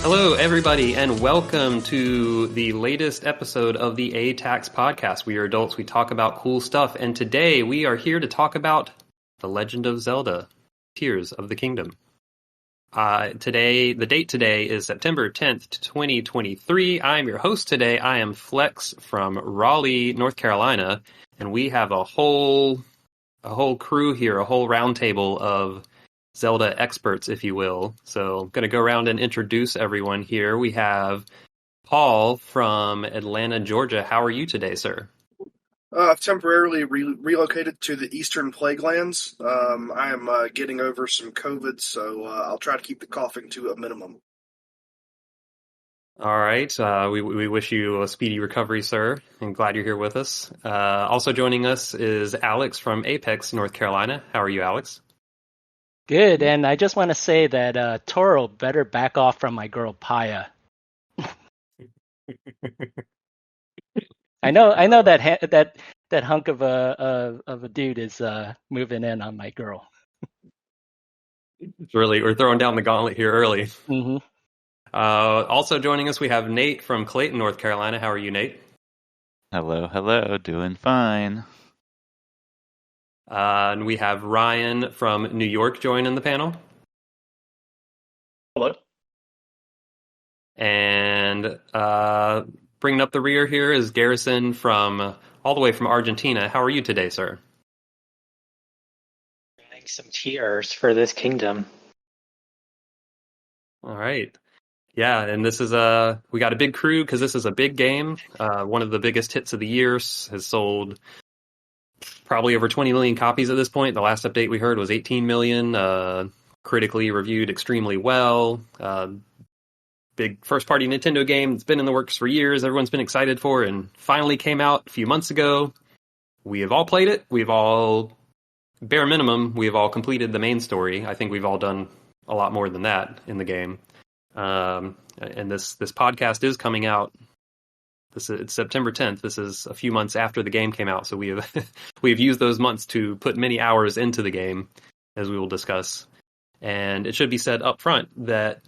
Hello, everybody, and welcome to the latest episode of the ATACS podcast. We are adults, we talk about cool stuff, and today we are here to talk about The Legend of Zelda, Tears of the Kingdom. The date today is September 10th, 2023. I'm your host today. I am Flex from Raleigh, North Carolina, and we have a whole crew here, a whole roundtable of Zelda experts, if you will. So I'm going to go around and introduce everyone here. We have Paul from Atlanta, Georgia. How are you today, sir? I've temporarily relocated to the Eastern Plaguelands. I am getting over some COVID, so I'll try to keep the coughing to a minimum. All right. We wish you a speedy recovery, sir, and glad you're here with us. Also joining us is Alex from Apex, North Carolina. How are you, Alex? Good, and I just want to say that Toro better back off from my girl Paya. I know that hunk of a dude is moving in on my girl. Really, we're throwing down the gauntlet here early. Mm-hmm. Also joining us, we have Nate from Clayton, North Carolina. How are you, Nate? Hello, doing fine. And we have Ryan from New York joining the panel. Hello. And bringing up the rear here is Garrison from all the way from Argentina. How are you today, sir? Make some tears for this kingdom. All right. Yeah, and this is we got a big crew because this is a big game. One of the biggest hits of the year, has sold probably over 20 million copies at this point. The last update we heard was 18 million. Critically reviewed extremely well. Big first-party Nintendo game that's been in the works for years. Everyone's been excited for, and finally came out a few months ago. We have all played it. We've all, bare minimum, we have all completed the main story. I think we've all done a lot more than that in the game. And this podcast is coming out. It's September 10th. This is a few months after the game came out, so we have used those months to put many hours into the game, as we will discuss. And it should be said up front that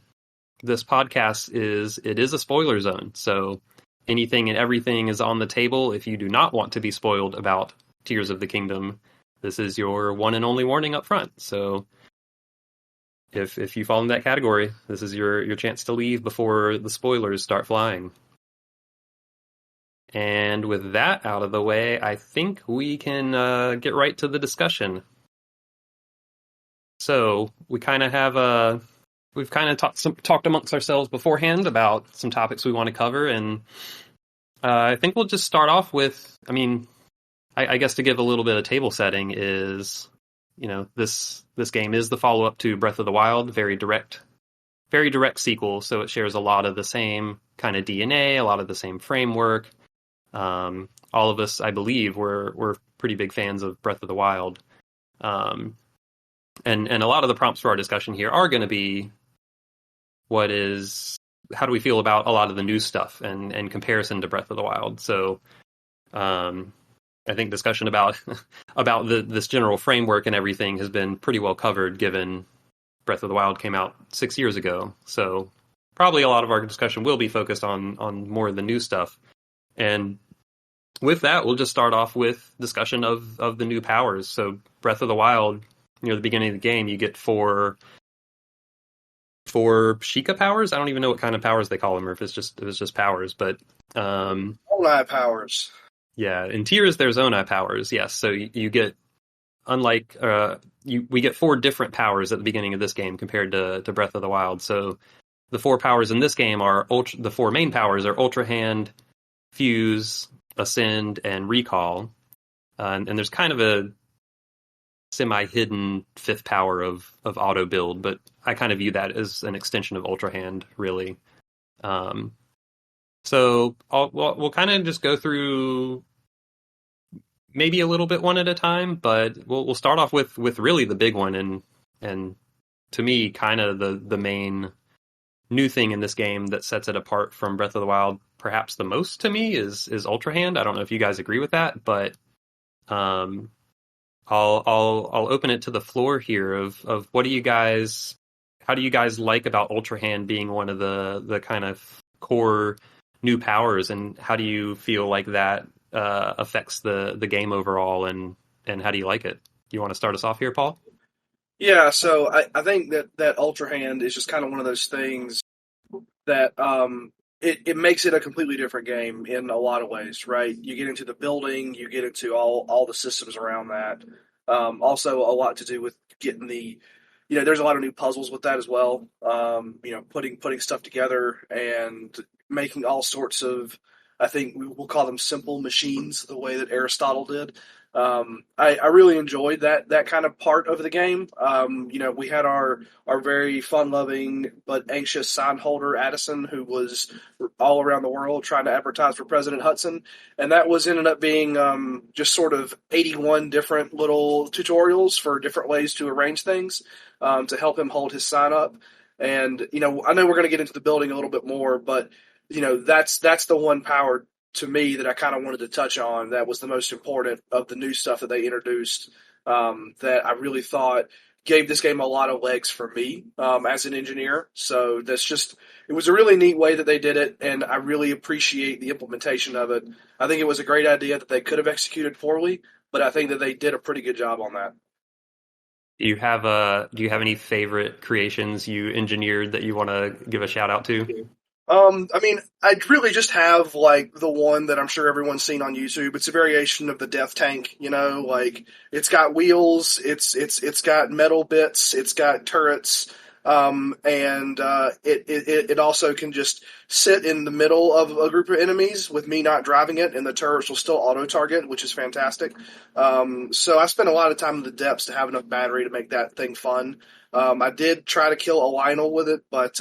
this podcast is a spoiler zone. So anything and everything is on the table. If you do not want to be spoiled about Tears of the Kingdom, this is your one and only warning up front. So if you fall in that category, this is your chance to leave before the spoilers start flying. And with that out of the way, I think we can get right to the discussion. So we kind of have we've kind of talked amongst ourselves beforehand about some topics we want to cover, and I think we'll just start off with, I guess to give a little bit of table setting is, this game is the follow-up to Breath of the Wild, very direct sequel, so it shares a lot of the same kind of DNA, a lot of the same framework. All of us, I believe, we're pretty big fans of Breath of the Wild. And a lot of the prompts for our discussion here are going to be how do we feel about a lot of the new stuff and comparison to Breath of the Wild. So I think discussion about this general framework and everything has been pretty well covered, given Breath of the Wild came out 6 years ago. So probably a lot of our discussion will be focused on more of the new stuff. And with that, we'll just start off with discussion of the new powers. So Breath of the Wild, near the beginning of the game, you get four Sheikah powers. I don't even know what kind of powers they call them, or if it's just powers. But Zonai powers. Yeah, in Tears there's Zonai powers. Yes, so you get, unlike we get four different powers at the beginning of this game compared to Breath of the Wild. So the four powers in this game are the four main powers are ultrahand, fuse, ascend, and recall. And there's kind of a semi-hidden fifth power of auto build, but I kind of view that as an extension of ultrahand, really. So we'll kind of just go through maybe a little bit one at a time, but we'll start off with really the big one, and to me, kind of the main new thing in this game that sets it apart from Breath of the Wild, perhaps the most to me, is ultrahand. I don't know if you guys agree with that, but I'll open it to the floor here of what do you guys how do you guys like about ultrahand being one of the kind of core new powers, and how do you feel like that affects the game overall, and how do you like it? You want to start us off here, Paul? Yeah, so I think that Ultra Hand is just kind of one of those things that it makes it a completely different game in a lot of ways, right? You get into the building, you get into all the systems around that. Also, a lot to do with getting there's a lot of new puzzles with that as well. Putting stuff together and making all sorts of, I think we will call them simple machines, the way that Aristotle did. I really enjoyed that kind of part of the game. We had our very fun-loving but anxious sign holder Addison, who was all around the world trying to advertise for President Hudson, and that was ended up being just sort of 81 different little tutorials for different ways to arrange things to help him hold his sign up. And I know we're going to get into the building a little bit more, but that's the one power to me that I kind of wanted to touch on that was the most important of the new stuff that they introduced, that I really thought gave this game a lot of legs for me as an engineer. So it was a really neat way that they did it, and I really appreciate the implementation of it. I think it was a great idea that they could have executed poorly, but I think that they did a pretty good job on that. Do you have any favorite creations you engineered that you want to give a shout out to? I really just have like the one that I'm sure everyone's seen on YouTube. It's a variation of the death tank, like it's got wheels, it's got metal bits, it's got turrets, and it also can just sit in the middle of a group of enemies with me not driving it, and the turrets will still auto target, which is fantastic. So I spent a lot of time in the depths to have enough battery to make that thing fun. I did try to kill a Lionel with it, but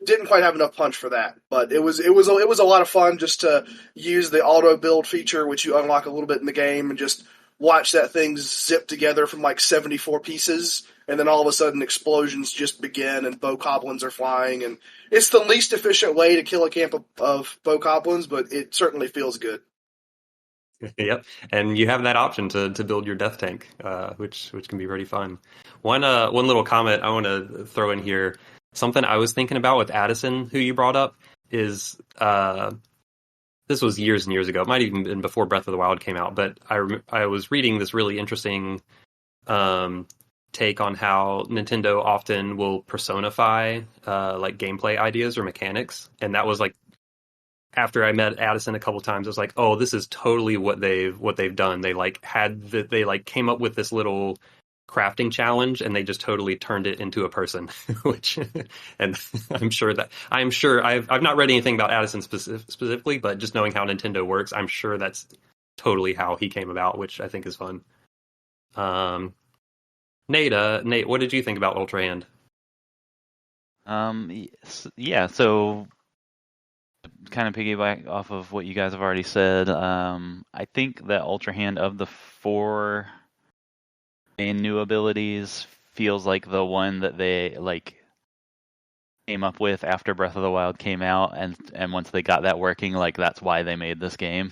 didn't quite have enough punch for that. But it was a lot of fun just to use the auto build feature, which you unlock a little bit in the game, and just watch that thing zip together from like 74 pieces, and then all of a sudden explosions just begin and bokoblins are flying, and it's the least efficient way to kill a camp of bokoblins, but it certainly feels good. Yep, and you have that option to build your death tank, which can be pretty fun. One little comment I want to throw in here. Something I was thinking about with Addison, who you brought up, is this was years and years ago. It might have even been before Breath of the Wild came out, but I was reading this really interesting take on how Nintendo often will personify like gameplay ideas or mechanics, and that was like after I met Addison a couple times, I was like, oh, this is totally what they've done. They came up with this little crafting challenge, and they just totally turned it into a person. And I'm sure I've not read anything about Addison specifically, but just knowing how Nintendo works, I'm sure that's totally how he came about, which I think is fun. Nate, what did you think about Ultrahand? Yeah, so kind of piggyback off of what you guys have already said. I think that Ultrahand, of the 4 main new abilities, feels like the one that they came up with after Breath of the Wild came out, and once they got that working, that's why they made this game.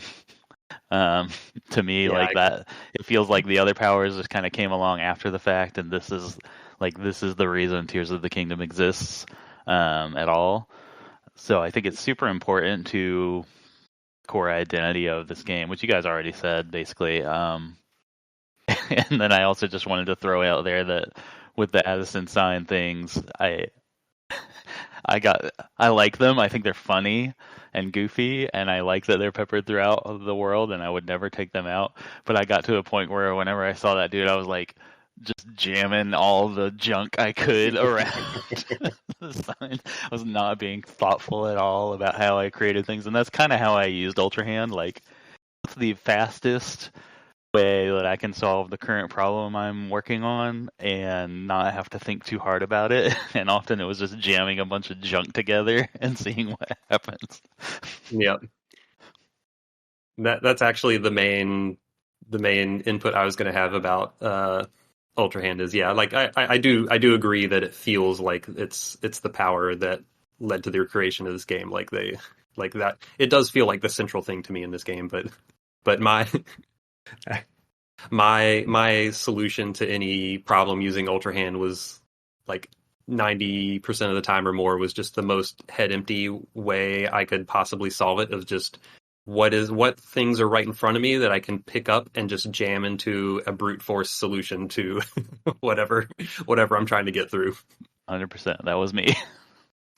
To me, that it feels like the other powers just kind of came along after the fact, and this is the reason Tears of the Kingdom exists at all. So I think it's super important to the core identity of this game, which you guys already said, basically. And then I also just wanted to throw out there that with the Addison sign things, I like them. I think they're funny and goofy, and I like that they're peppered throughout the world, and I would never take them out. But I got to a point where whenever I saw that dude, I was like just jamming all the junk I could around the sign. I was not being thoughtful at all about how I created things, and that's kind of how I used Ultrahand. It's the fastest way that I can solve the current problem I'm working on and not have to think too hard about it. And often it was just jamming a bunch of junk together and seeing what happens. Yep. That's actually the main input I was going to have about Ultrahand is, yeah, I do agree that it feels like it's the power that led to their creation of this game. That it does feel like the central thing to me in this game, but my solution to any problem using Ultrahand was 90% of the time or more was just the most head empty way I could possibly solve it, of just what things are right in front of me that I can pick up and just jam into a brute force solution to whatever I'm trying to get through. 100%. That was me.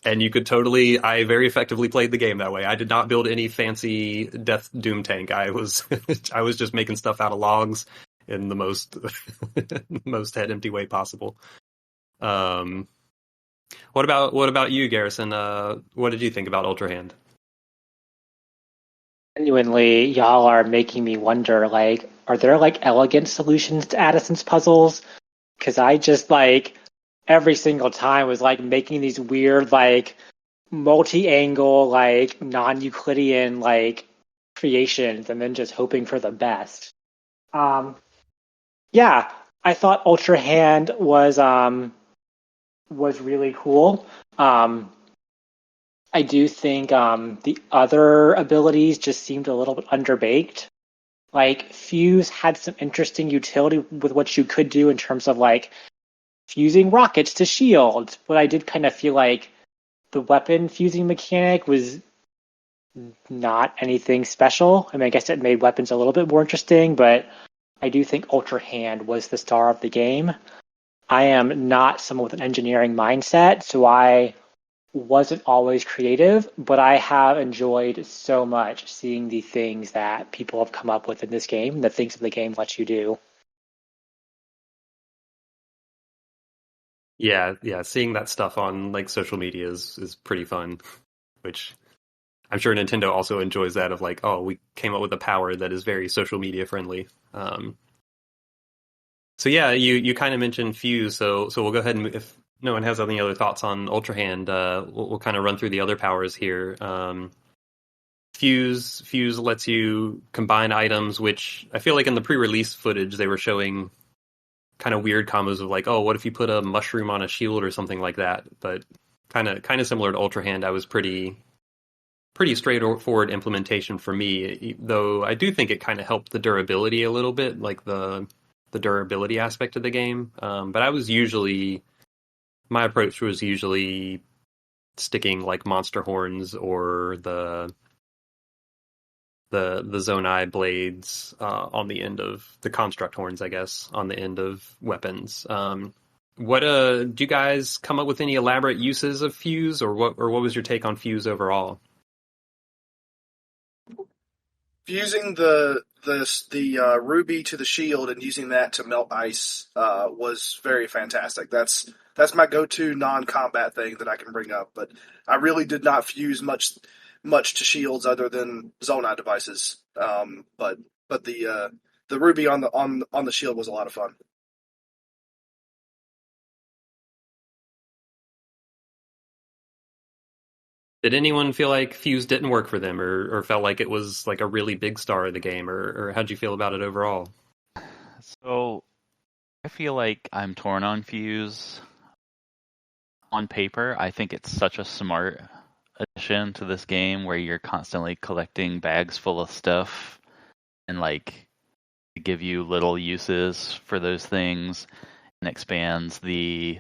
And you could I very effectively played the game that way. I did not build any fancy Death Doom tank. I was just making stuff out of logs in the most most head empty way possible. What about you, Garrison? What did you think about ultrahand? Genuinely, y'all are making me wonder, like, are there like elegant solutions to Addison's puzzles? Because I just like every single time was like making these weird like multi-angle like non-Euclidean like creations and then just hoping for the best. Yeah, I thought Ultra Hand was really cool. I do think the other abilities just seemed a little bit underbaked. Like Fuse had some interesting utility with what you could do in terms of like fusing rockets to shields, but I did kind of feel like the weapon fusing mechanic was not anything special. I mean, I guess it made weapons a little bit more interesting, but I do think Ultra Hand was the star of the game. I am not someone with an engineering mindset, so I wasn't always creative, but I have enjoyed so much seeing the things that people have come up with in this game, the things that the game lets you do. Yeah, seeing that stuff on like social media is pretty fun, which I'm sure Nintendo also enjoys that, of like, oh, we came up with a power that is very social media friendly. So yeah, you kind of mentioned Fuse, so we'll go ahead and, if no one has any other thoughts on Ultra Hand, we'll kind of run through the other powers here. Fuse lets you combine items, which I feel like in the pre-release footage they were showing kind of weird combos of like, oh, what if you put a mushroom on a shield or something like that? But kind of similar to Ultra Hand, I was pretty straightforward implementation for me, though I do think it kind of helped the durability a little bit, like the durability aspect of the game. But my approach was usually sticking like monster horns or the Zonai blades on the end of the construct horns, I guess, on the end of weapons. What do you guys come up with any elaborate uses of Fuse, or what was your take on Fuse overall? Fusing the ruby to the shield and using that to melt ice was very fantastic. That's my go-to non-combat thing that I can bring up. But I really did not fuse much to shields other than Zonai devices. But the ruby on the shield was a lot of fun. Did anyone feel like Fuse didn't work for them, or felt like it was like a really big star of the game, or how'd you feel about it overall? So I feel like I'm torn on Fuse. On paper, I think it's such a smart addition to this game where you're constantly collecting bags full of stuff and like give you little uses for those things, and expands the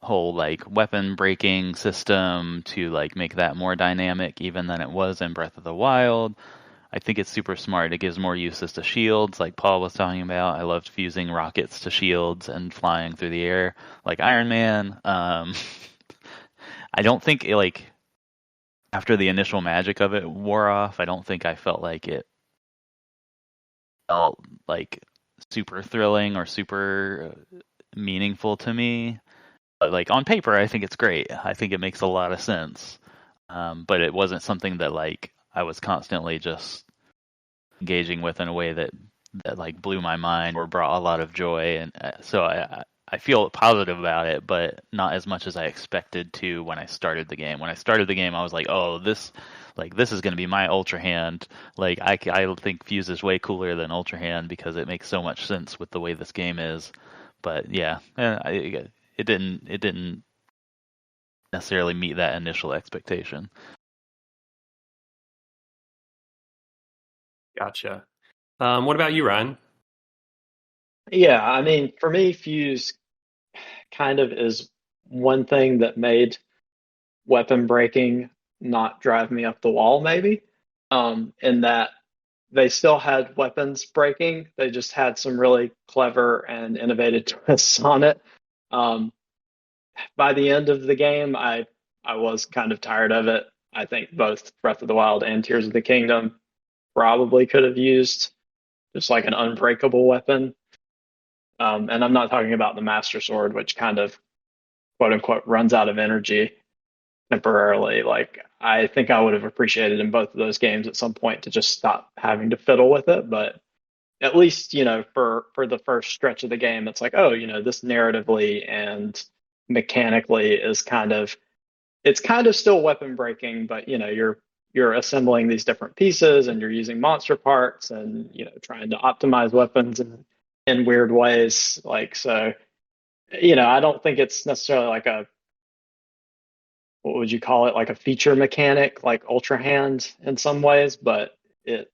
whole like weapon breaking system to like make that more dynamic even than it was in Breath of the Wild. I think it's super smart. It gives more uses to shields, like Paul was talking about. I loved fusing rockets to shields and flying through the air like Iron Man. I don't think like after the initial magic of it wore off, I don't think I felt like it felt like super thrilling or super meaningful to me. But like on paper, I think it's great. I think it makes a lot of sense. But it wasn't something that like I was constantly just engaging with in a way that like blew my mind or brought a lot of joy. And so I feel positive about it, but not as much as I expected to when I started the game. When I started the game, I was like, oh, this is going to be my Ultra Hand. Like I think Fuse is way cooler than Ultra Hand because it makes so much sense with the way this game is. But yeah, it didn't necessarily meet that initial expectation. Gotcha. What about you, Ryan? Yeah, I mean, for me, Fuse kind of is one thing that made weapon breaking not drive me up the wall, maybe, in that they still had weapons breaking. They just had some really clever and innovative twists on it. Um, by the end of the game, I was kind of tired of it. I think both Breath of the Wild and Tears of the Kingdom probably could have used just like an unbreakable weapon. And I'm not talking about the Master Sword, which kind of quote unquote runs out of energy temporarily. Like I think I would have appreciated in both of those games at some point to just stop having to fiddle with it. But at least, for the first stretch of the game, it's like, oh, this narratively and mechanically is it's kind of still weapon breaking, but you're assembling these different pieces and you're using monster parts and trying to optimize weapons in weird ways. Like so, I don't think it's necessarily like what would you call it, like a feature mechanic like ultrahand in some ways, but it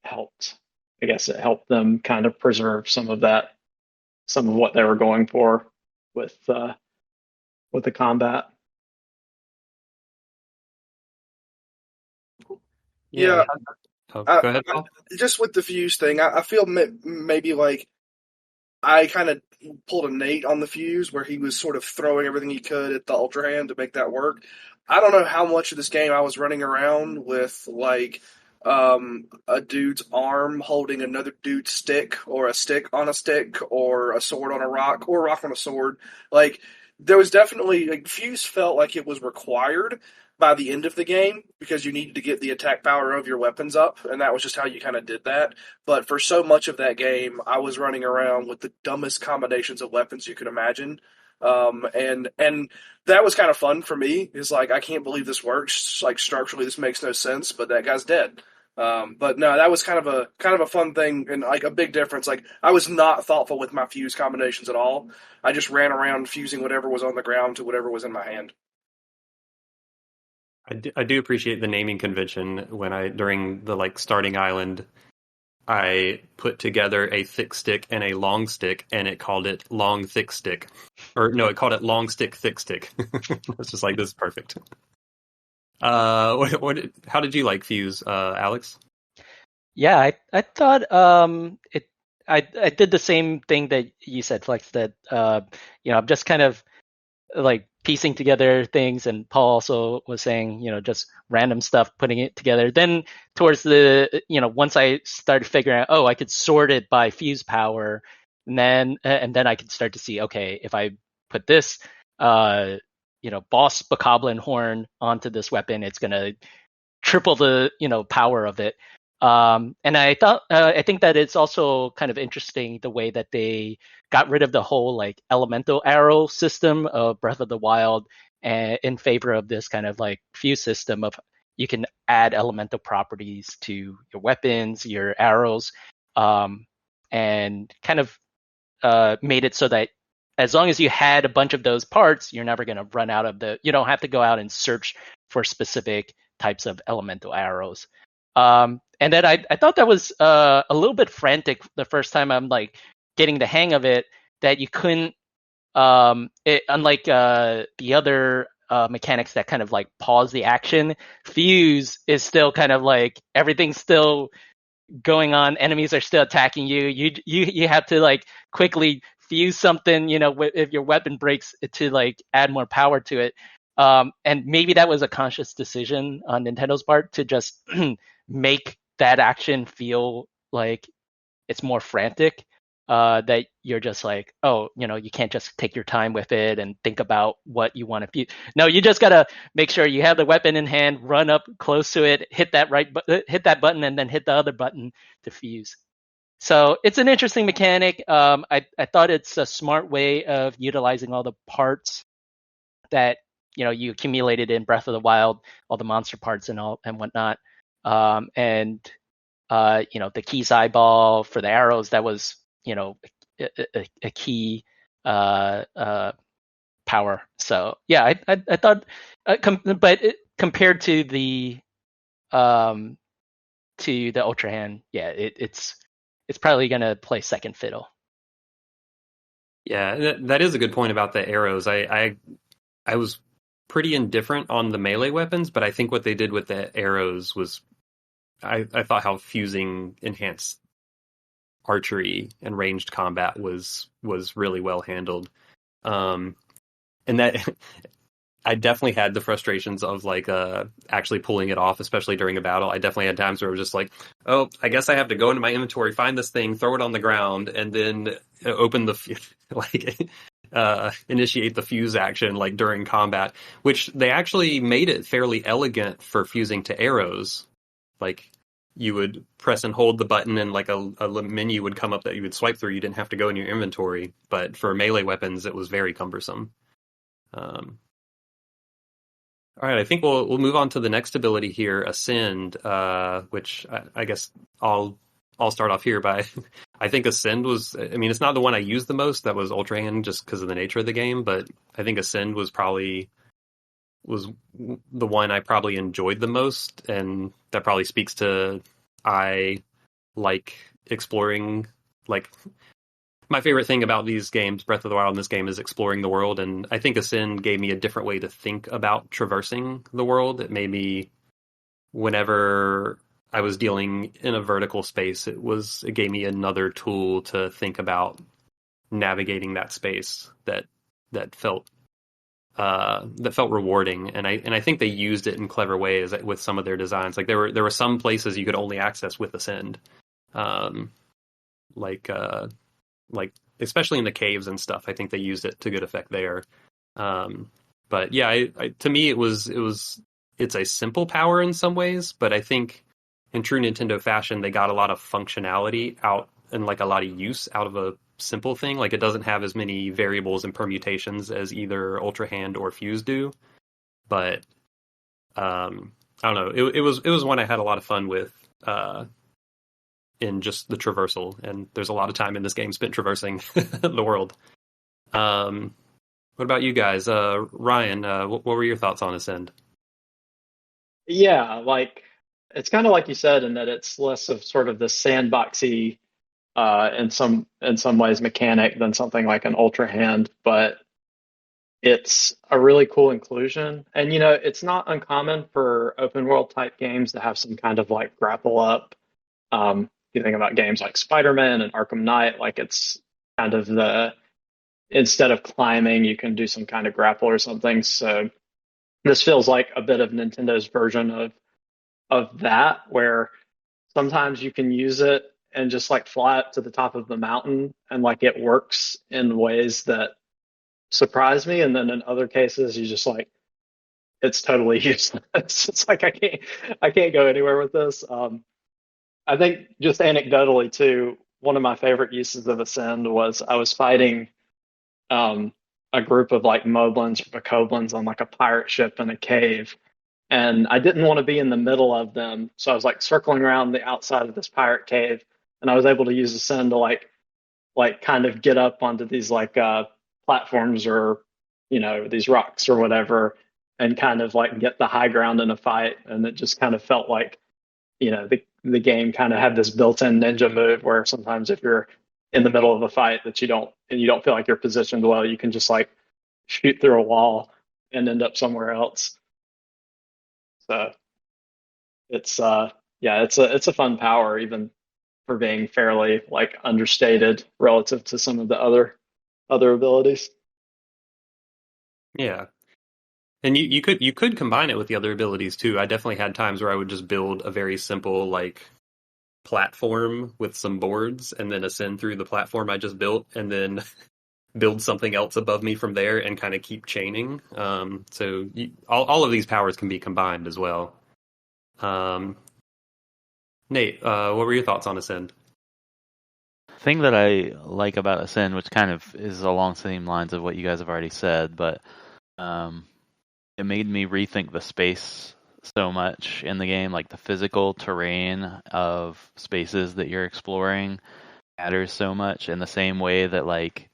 helped. I guess it helped them kind of preserve some of what they were going for with the combat. Yeah. Go ahead, Paul. Just with the fuse thing, I feel maybe like I kind of pulled a Nate on the fuse where he was sort of throwing everything he could at the Ultra Hand to make that work. I don't know how much of this game I was running around with like a dude's arm holding another dude's stick, or a stick on a stick, or a sword on a rock, or a rock on a sword. Like there was definitely like fuse felt like it was required by the end of the game because you needed to get the attack power of your weapons up, and that was just how you kind of did that. But for so much of that game, I was running around with the dumbest combinations of weapons you could imagine. And that was kind of fun for me. Is like I can't believe this works. Like structurally, this makes no sense, but that guy's dead. But no, that was kind of a fun thing and like a big difference. Like I was not thoughtful with my fuse combinations at all. I just ran around fusing whatever was on the ground to whatever was in my hand. I do appreciate the naming convention when during the starting island, I put together a thick stick and a long stick, and it called it long thick stick, or no, it called it long stick thick stick. It's just like, this is perfect. How did you like Fuse, Alex? Yeah, I thought I did the same thing that you said, Flex. That I'm just kind of like piecing together things, and Paul also was saying, just random stuff, putting it together. Then towards once I started figuring out, oh, I could sort it by fuse power, and then I could start to see, okay, if I put this, boss bokoblin horn onto this weapon, it's gonna triple the power of it. And I think that it's also kind of interesting the way that they got rid of the whole like elemental arrow system of Breath of the Wild, and in favor of this kind of like fuse system of you can add elemental properties to your weapons, your arrows, and kind of made it so that as long as you had a bunch of those parts, you're never going to run out of you don't have to go out and search for specific types of elemental arrows. And then I thought that was a little bit frantic the first time I'm like getting the hang of it, that you couldn't, unlike the other mechanics that kind of like pause the action, Fuse is still kind of like everything's still going on, enemies are still attacking you. You have to like quickly fuse something, if your weapon breaks, to like add more power to it. And maybe that was a conscious decision on Nintendo's part to just make that action feel like it's more frantic, that you're just like, oh, you can't just take your time with it and think about what you want to fuse. No, you just gotta make sure you have the weapon in hand, run up close to it, hit that button, and then hit the other button to fuse. So it's an interesting mechanic. I thought it's a smart way of utilizing all the parts that you accumulated in Breath of the Wild, all the monster parts and whatnot. And the Key's eyeball for the arrows, that was a key power. So yeah, I thought, compared to the Ultra Hand, yeah, it's probably gonna play second fiddle. Yeah, that is a good point about the arrows. I was pretty indifferent on the melee weapons, but I think what they did with the arrows was I thought how fusing enhanced archery and ranged combat was really well handled. And that I definitely had the frustrations of like actually pulling it off, especially during a battle. I definitely had times where it was just like, oh, I guess I have to go into my inventory, find this thing, throw it on the ground, and then open the like initiate the fuse action like during combat, which they actually made it fairly elegant for fusing to arrows. Like you would press and hold the button and like a menu would come up that you would swipe through. You didn't have to go in your inventory, but for melee weapons, it was very cumbersome. All right, I think we'll move on to the next ability here, Ascend, which I guess I'll start off here by I think Ascend was, I mean, it's not the one I used the most. That was Ultrahand just because of the nature of the game, but I think Ascend was the one I probably enjoyed the most, and that probably speaks to I like exploring. Like my favorite thing about these games, Breath of the Wild and this game, is exploring the world, and I think Ascend gave me a different way to think about traversing the world. It made me, whenever I was dealing in a vertical space, it gave me another tool to think about navigating that space that felt rewarding, and I think they used it in clever ways with some of their designs. Like there were some places you could only access with Ascend, like especially in the caves and stuff. I think they used it to good effect there. But yeah, to me it's a simple power in some ways, but I think in true Nintendo fashion they got a lot of functionality out and like a lot of use out of a simple thing. Like it doesn't have as many variables and permutations as either Ultra Hand or Fuse do, but I don't know. It was one I had a lot of fun with. In just the traversal, and there's a lot of time in this game spent traversing the world. What about you guys? Ryan, what were your thoughts on Ascend? Yeah, like it's kind of like you said, in that it's less of sort of the sandboxy, in some ways mechanic than something like an Ultra Hand, but it's a really cool inclusion. And it's not uncommon for open world type games to have some kind of like grapple up. You think about games like Spider-Man and Arkham Knight, like it's kind of instead of climbing, you can do some kind of grapple or something. So this feels like a bit of Nintendo's version of that, where sometimes you can use it and just like fly up to the top of the mountain and like it works in ways that surprise me. And then in other cases, you just like, it's totally useless. It's like I can't go anywhere with this. I think just anecdotally too, one of my favorite uses of Ascend was I was fighting a group of like Moblins or Bokoblins on like a pirate ship in a cave, and I didn't want to be in the middle of them, so I was like circling around the outside of this pirate cave, and I was able to use Ascend to like kind of get up onto these like platforms or these rocks or whatever, and kind of like get the high ground in a fight, and it just kind of felt like the game kind of had this built-in ninja move where sometimes if you're in the middle of a fight that you don't feel like you're positioned well, you can just like shoot through a wall and end up somewhere else. So it's it's a fun power, even for being fairly like understated relative to some of the other abilities. Yeah. And you could combine it with the other abilities too. I definitely had times where I would just build a very simple like platform with some boards and then ascend through the platform I just built and then build something else above me from there and kind of keep chaining. So all of these powers can be combined as well. Nate, what were your thoughts on Ascend? Thing that I like about Ascend, which kind of is along the same lines of what you guys have already said, but it made me rethink the space so much in the game. Like the physical terrain of spaces that you're exploring matters so much, in the same way that like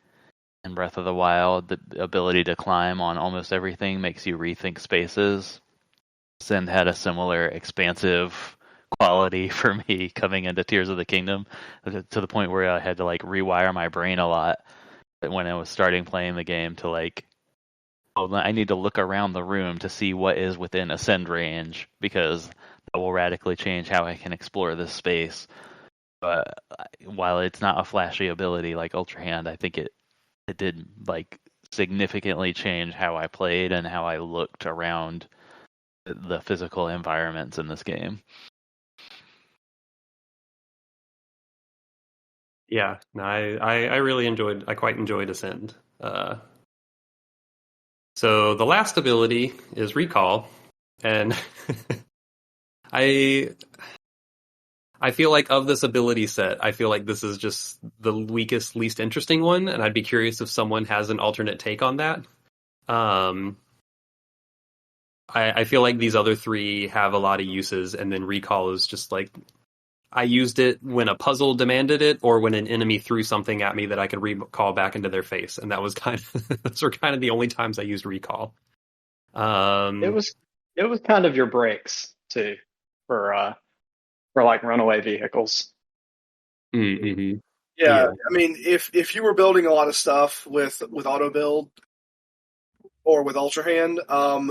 in Breath of the Wild, the ability to climb on almost everything makes you rethink spaces. Ascend had a similar expansive quality for me coming into Tears of the Kingdom, to the point where I had to like rewire my brain a lot when I was starting playing the game to like, oh, I need to look around the room to see what is within ascend range, because that will radically change how I can explore this space. But while it's not a flashy ability like Ultra Hand, I think it did like significantly change how I played and how I looked around the physical environments in this game. Yeah, no, I quite enjoyed Ascend. So the last ability is Recall, and I feel like of this ability set, I feel like this is just the weakest, least interesting one, and I'd be curious if someone has an alternate take on that. I feel like these other three have a lot of uses, and then Recall is just like, I used it when a puzzle demanded it, or when an enemy threw something at me that I could recall back into their face, and that was kind of those were kind of the only times I used Recall. It was kind of your brakes too for like runaway vehicles. Mm-hmm. Yeah, Yeah. I mean, if you were building a lot of stuff with auto build or with Ultra Hand,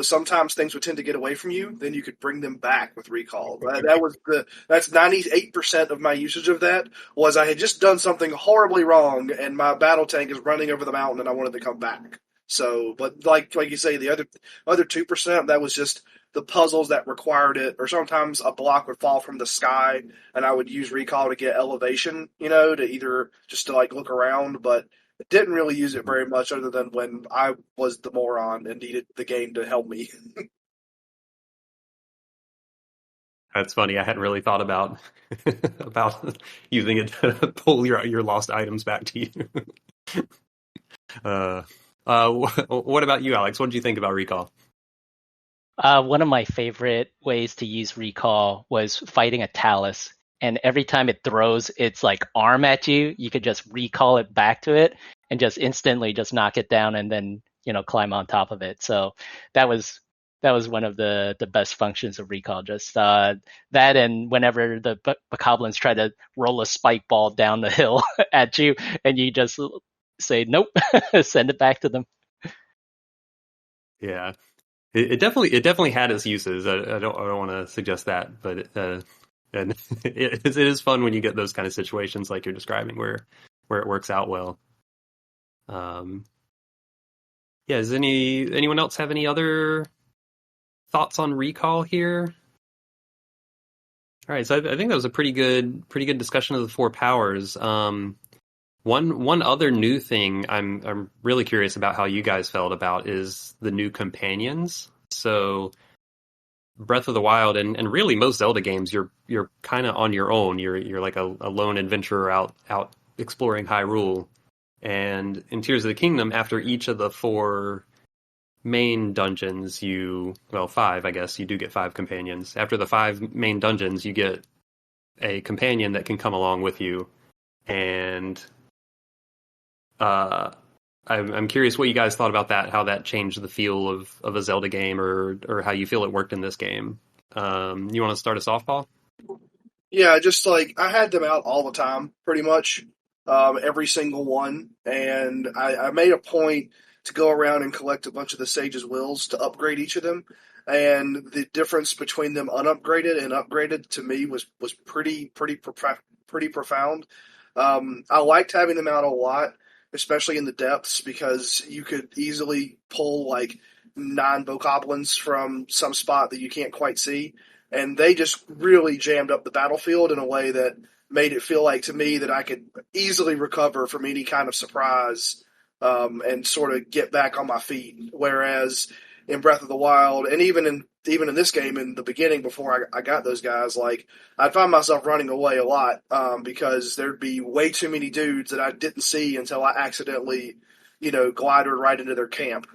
sometimes things would tend to get away from you. Then you could bring them back with Recall. That's 98% of my usage of that. Was I had just done something horribly wrong, and my battle tank is running over the mountain, and I wanted to come back. So, but like you say, the other 2%, that was just the puzzles that required it, or sometimes a block would fall from the sky, and I would use Recall to get elevation, to either just to like look around, but didn't really use it very much other than when I was the moron and needed the game to help me. That's funny. I hadn't really thought about about using it to pull your lost items back to you. What about you, Alex? What did you think about Recall? One of my favorite ways to use Recall was fighting a Talus. And every time it throws its like arm at you, you could just recall it back to it and just instantly just knock it down and then, climb on top of it. So that was one of the best functions of Recall. Just that, and whenever the bokoblins try to roll a spike ball down the hill at you, and you just say nope, send it back to them. Yeah, it definitely had its uses. I don't want to suggest that, but and it is fun when you get those kind of situations like you're describing where it works out well. Yeah, does anyone else have any other thoughts on Recall here? All right, so I think that was a pretty good discussion of the four powers. One other new thing I'm really curious about how you guys felt about is the new companions. So Breath of the Wild and really most Zelda games, you're kind of on your own. You're like a lone adventurer out exploring Hyrule. And in Tears of the Kingdom, after each of the four main dungeons, five, I guess, you do get five companions. After the five main dungeons, you get a companion that can come along with you. And I'm curious what you guys thought about that, how that changed the feel of a Zelda game, or how you feel it worked in this game. You want to start us off, Paul? Yeah, just like I had them out all the time, pretty much, every single one, and I made a point to go around and collect a bunch of the Sage's Wills to upgrade each of them. And the difference between them unupgraded and upgraded to me was pretty profound. I liked having them out a lot, especially in the depths, because you could easily pull like 9 bokoblins from some spot that you can't quite see, and they just really jammed up the battlefield in a way that made it feel like to me that I could easily recover from any kind of surprise, and sort of get back on my feet. Whereas in Breath of the Wild, and even in this game in the beginning before I got those guys, like I'd find myself running away a lot, because there'd be way too many dudes that I didn't see until I accidentally, glided right into their camp.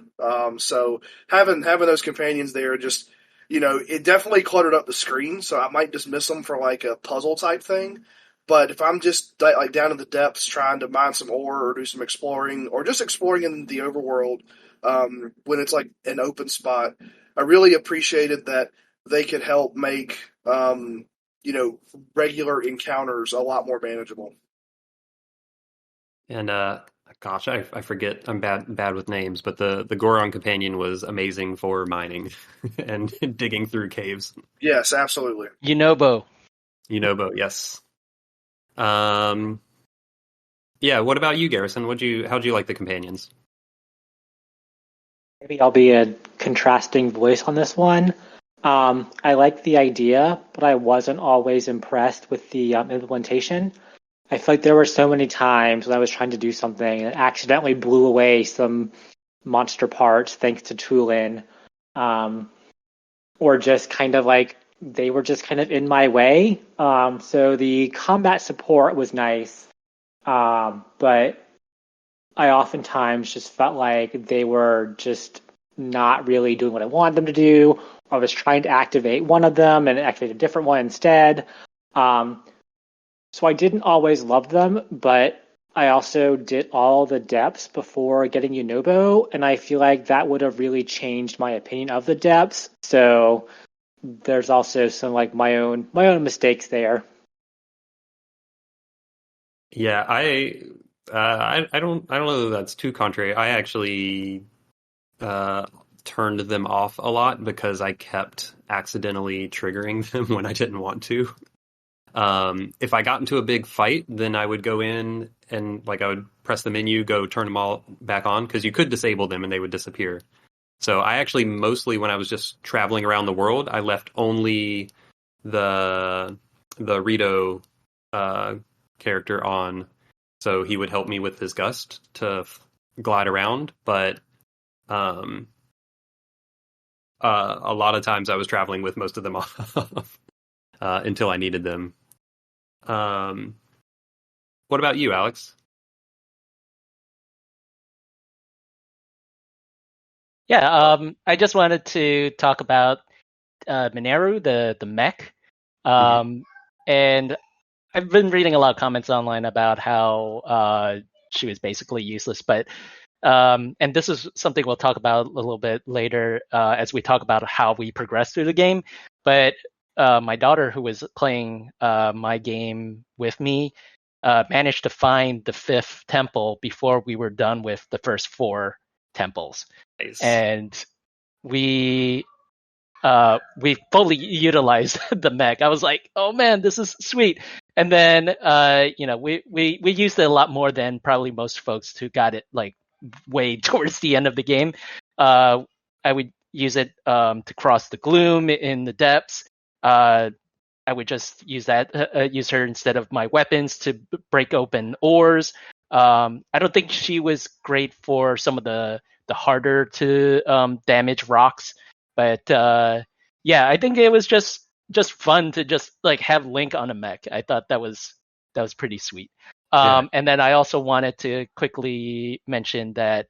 So having those companions there just, it definitely cluttered up the screen, so I might just miss them for like a puzzle type thing. But if I'm just like down in the depths trying to mine some ore or do some exploring or just exploring in the overworld, when it's like an open spot, I really appreciated that they could help make, regular encounters a lot more manageable. And I Gosh, I forget. I'm bad with names, but the Goron companion was amazing for mining and digging through caves. Yes, absolutely. Yunobo. Yunobo, yes. Yeah. What about you, Garrison? How'd you like the companions? Maybe I'll be a contrasting voice on this one. I like the idea, but I wasn't always impressed with the implementation. I feel like there were so many times when I was trying to do something and accidentally blew away some monster parts thanks to Tulin, or just kind of like they were just kind of in my way. So the combat support was nice, but I oftentimes just felt like they were just not really doing what I wanted them to do. I was trying to activate one of them and activate a different one instead. So I didn't always love them, but I also did all the depths before getting Yunobo, and I feel like that would have really changed my opinion of the depths. So there's also some like my own mistakes there. Yeah, I don't know that that's too contrary. I actually turned them off a lot because I kept accidentally triggering them when I didn't want to. If I got into a big fight, then I would go in and I would press the menu, go turn them all back on because you could disable them and they would disappear. So I actually mostly when I was just traveling around the world, I left only the Rito character on, so he would help me with his gust to glide around. But a lot of times I was traveling with most of them off until I needed them. What about you, Alex? Yeah, I just wanted to talk about Mineru, the mech. And I've been reading a lot of comments online about how she was basically useless, but and this is something we'll talk about a little bit later as we talk about how we progress through the game. But my daughter, who was playing my game with me, managed to find the 5th temple before we were done with the first 4 temples. Nice. And we fully utilized the mech. I was like, oh man, this is sweet. And then we used it a lot more than probably most folks who got it like way towards the end of the game. I would use it to cross the gloom in the depths. I would just use her instead of my weapons to break open ores. I don't think she was great for some of the harder to damage rocks, but yeah, I think it was just fun to just like have Link on a mech. I thought that was pretty sweet. And then I also wanted to quickly mention that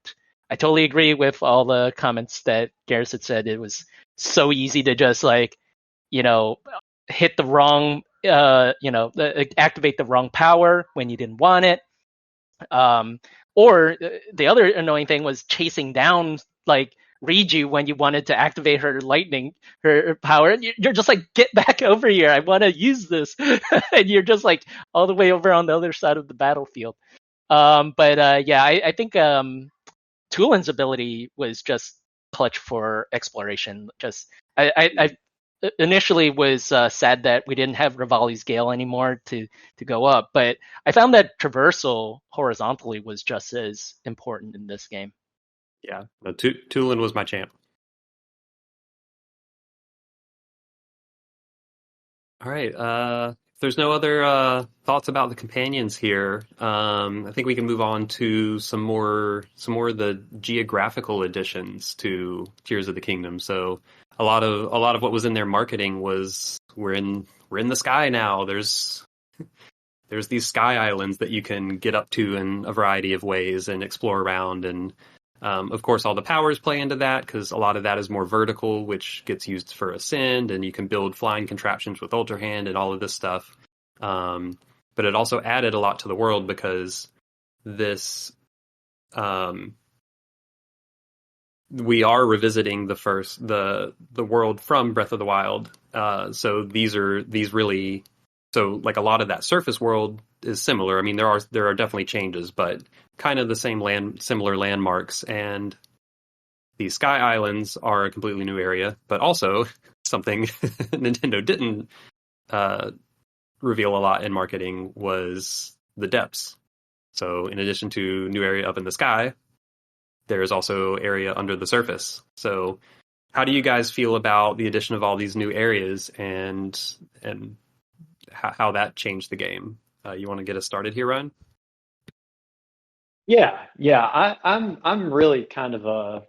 I totally agree with all the comments that Garrison said. It was so easy to just hit the wrong, activate the wrong power when you didn't want it. Or the other annoying thing was chasing down Riju when you wanted to activate her power. And you're just like, get back over here. I want to use this. And you're just like all the way over on the other side of the battlefield. I think Tulin's ability was just clutch for exploration. I initially was sad that we didn't have Rivali's Gale anymore to go up, but I found that traversal horizontally was just as important in this game. Yeah, no, Tulin was my champ. All right. If there's no other thoughts about the companions here, I think we can move on to some more of the geographical additions to Tears of the Kingdom. So a lot of what was in their marketing was we're in the sky now. There's these sky islands that you can get up to in a variety of ways and explore around. And of course, all the powers play into that because a lot of that is more vertical, which gets used for Ascend, and you can build flying contraptions with ultrahand and all of this stuff. But it also added a lot to the world because this we are revisiting the world from Breath of the Wild. So a lot of that surface world is similar. I mean, there are definitely changes, but kind of the same similar landmarks, and the Sky Islands are a completely new area, but also something Nintendo didn't reveal a lot in marketing was the depths. So in addition to new area up in the sky, there is also area under the surface. So how do you guys feel about the addition of all these new areas and how that changed the game? You want to get us started here, Ryan? Yeah. I'm really kind of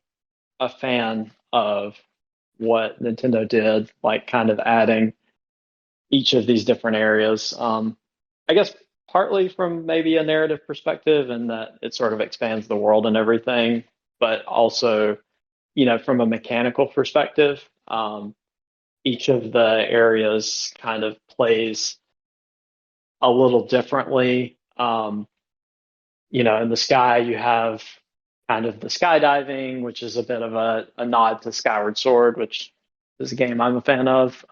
a fan of what Nintendo did, like kind of adding each of these different areas. I guess partly from maybe a narrative perspective, and that it sort of expands the world and everything, but also, from a mechanical perspective, each of the areas kind of plays a little differently. In the sky, you have kind of the skydiving, which is a bit of a nod to Skyward Sword, which is a game I'm a fan of.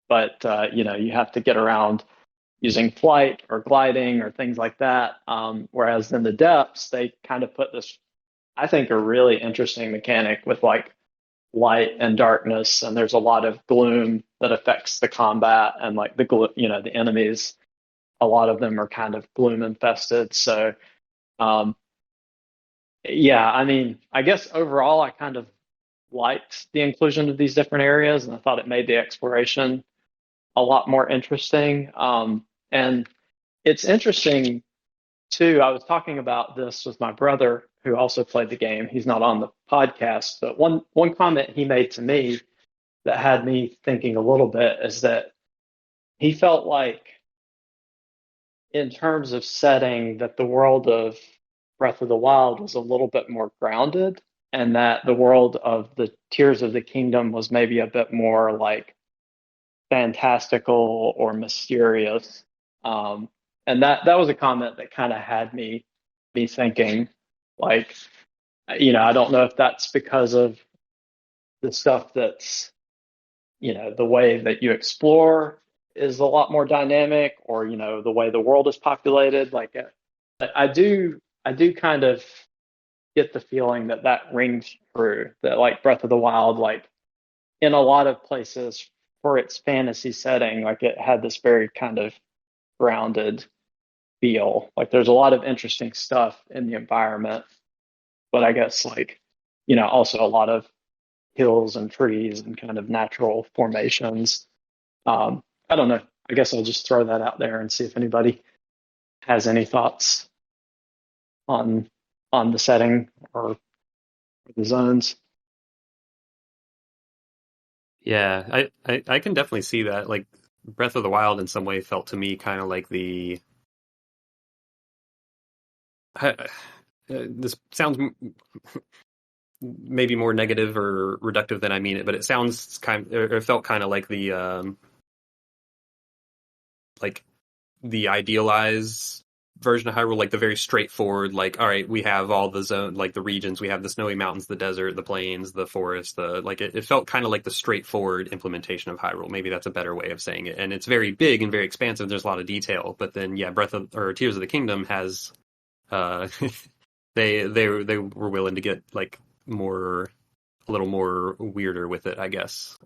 But you have to get around using flight or gliding or things like that. Whereas in the depths, they kind of put this, I think, a really interesting mechanic with like light and darkness, and there's a lot of gloom that affects the combat, and like the enemies, a lot of them are kind of gloom infested. So, I guess overall, I kind of liked the inclusion of these different areas, and I thought it made the exploration a lot more interesting. And it's interesting too. I was talking about this with my brother, who also played the game. He's not on the podcast, but one comment he made to me that had me thinking a little bit is that he felt like, in terms of setting, that the world of Breath of the Wild was a little bit more grounded, and that the world of the Tears of the Kingdom was maybe a bit more like fantastical or mysterious. And that was a comment that kind of had me thinking, like, I don't know if that's because of the stuff that's, the way that you explore is a lot more dynamic, or, the way the world is populated. Like, I do kind of get the feeling that rings true, that like Breath of the Wild, like in a lot of places for its fantasy setting, like it had this very kind of grounded feel. Like there's a lot of interesting stuff in the environment, but I guess like, also a lot of hills and trees and kind of natural formations. I don't know. I guess I'll just throw that out there and see if anybody has any thoughts on the setting or the zones. Yeah, I can definitely see that. Like Breath of the Wild in some way felt to me kind of like this sounds maybe more negative or reductive than I mean it, but it sounds it felt kind of like the idealized version of Hyrule, like the very straightforward, like, all right, we have all the zone, like the regions, we have the snowy mountains, the desert, the plains, the forest, it felt kind of like the straightforward implementation of Hyrule. Maybe that's a better way of saying it. And it's very big and very expansive. There's a lot of detail, but then Tears of the Kingdom has, they were willing to get like a little more weirder with it, I guess.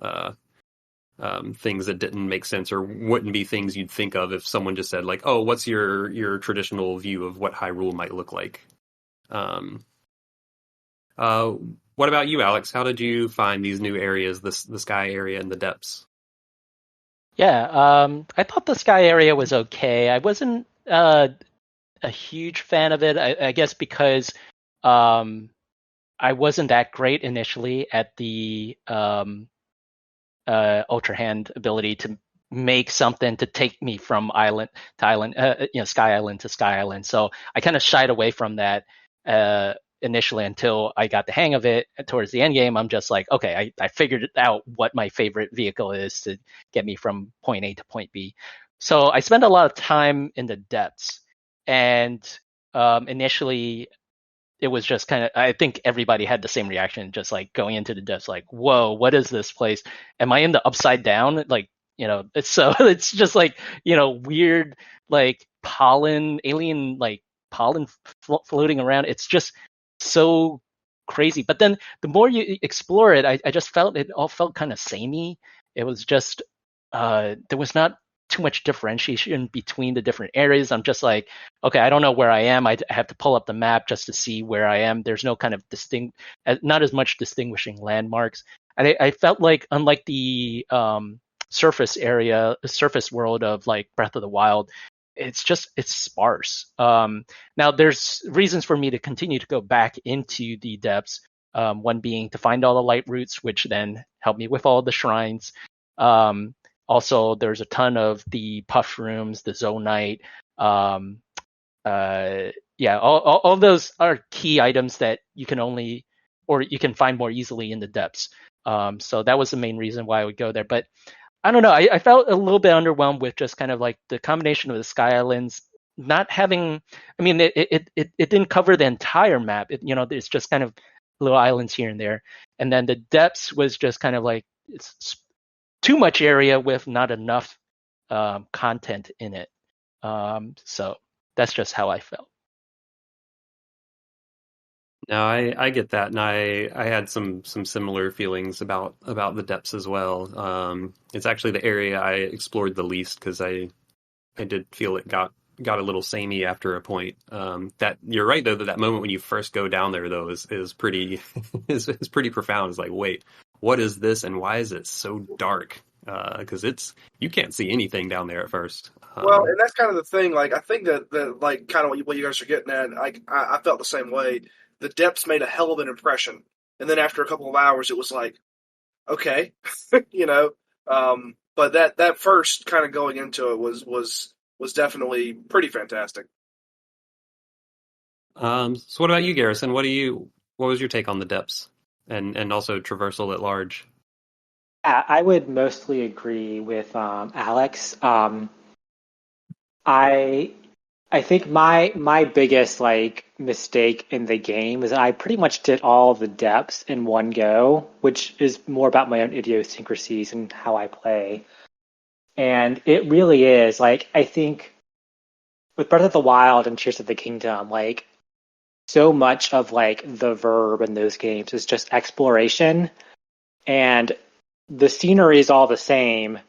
Things that didn't make sense or wouldn't be things you'd think of if someone just said like, oh, what's your traditional view of what Hyrule might look like? What about you, Alex? How did you find these new areas, the sky area and the depths? Yeah, I thought the sky area was okay. I wasn't a huge fan of it, I guess because I wasn't that great initially at the ultrahand ability to make something to take me from island to island, sky island to sky island. So I kind of shied away from that initially until I got the hang of it. Towards the end game, I'm just like, okay, I figured out what my favorite vehicle is to get me from point A to point B. So I spent a lot of time in the depths, and initially it was just kind of, I think everybody had the same reaction, just like going into the depths, like, whoa, what is this place? Am I in the upside down? Like, so it's just like, weird, like pollen, alien, like pollen floating around. It's just so crazy. But then the more you explore it, I just felt it all felt kind of samey. It was just there was not too much differentiation between the different areas. I'm just like, okay, I don't know where I am. I have to pull up the map just to see where I am. There's no kind of not as much distinguishing landmarks. And I felt like, unlike the surface world of like Breath of the Wild, it's sparse. Now there's reasons for me to continue to go back into the depths. One being to find all the light roots, which then help me with all the shrines. Also, there's a ton of the puff rooms, the zonite. All those are key items that you can find more easily in the depths. So that was the main reason why I would go there. But I don't know. I felt a little bit underwhelmed with just kind of like the combination of the Sky Islands not having. I mean, it didn't cover the entire map. It's just kind of little islands here and there, and then the depths was just kind of like it's too much area with not enough content in it. So that's just how I felt. No, I get that, and I had some similar feelings about the depths as well. It's actually the area I explored the least because I did feel it got a little samey after a point. That you're right though, that moment when you first go down there though is pretty is pretty profound. It's like, wait, what is this, and why is it so dark? Because you can't see anything down there at first. Well, and that's kind of the thing. Like, I think that like kind of what you guys are getting at. I felt the same way. The depths made a hell of an impression, and then after a couple of hours, it was like, okay, But that first kind of going into it was definitely pretty fantastic. So what about you, Garrison? What was your take on the depths and also traversal at large? I would mostly agree with Alex. I think my biggest like mistake in the game is that I pretty much did all the depths in one go, which is more about my own idiosyncrasies and how I play. And it really is like, I think with Breath of the Wild and Tears of the Kingdom, like so much of like the verb in those games is just exploration, and the scenery is all the same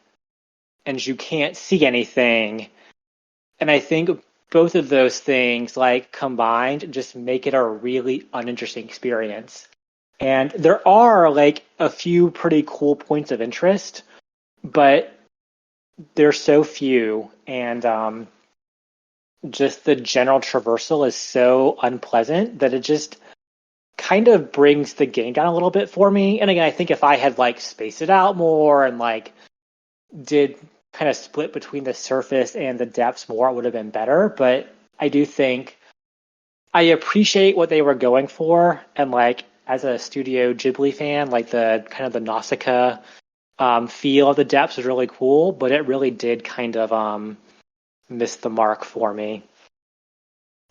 and you can't see anything. And I think both of those things like combined just make it a really uninteresting experience. And there are like a few pretty cool points of interest, but they're so few, and just the general traversal is so unpleasant that it just kind of brings the game down a little bit for me. And again, I think if I had like spaced it out more and like did kind of split between the surface and the depths more, it would have been better. But I do think I appreciate what they were going for, and like as a Studio Ghibli fan, like the kind of the Nausicaa feel of the depths was really cool, but it really did kind of miss the mark for me.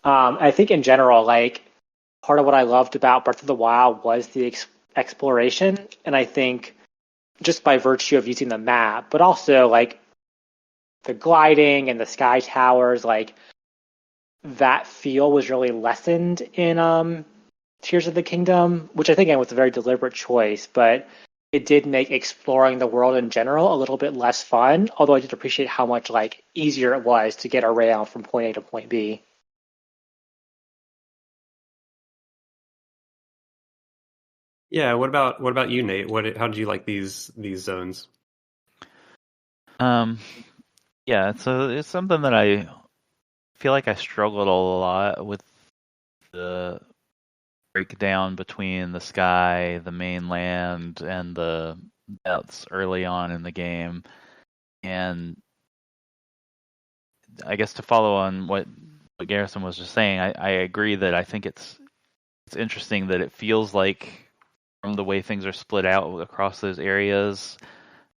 I think in general, like part of what I loved about Breath of the Wild was the exploration, and I think just by virtue of using the map, but also like the gliding and the sky towers, like that feel was really lessened in Tears of the Kingdom, which I think was a very deliberate choice, but it did make exploring the world in general a little bit less fun, although I did appreciate how much like easier it was to get around from point A to point B. Yeah, what about you, Nate? How did you like these zones? Yeah, so it's something that I feel like I struggled a lot with the breakdown between the sky, the mainland, and the depths early on in the game. And I guess to follow on what Garrison was just saying, I agree that I think it's interesting that it feels like from the way things are split out across those areas,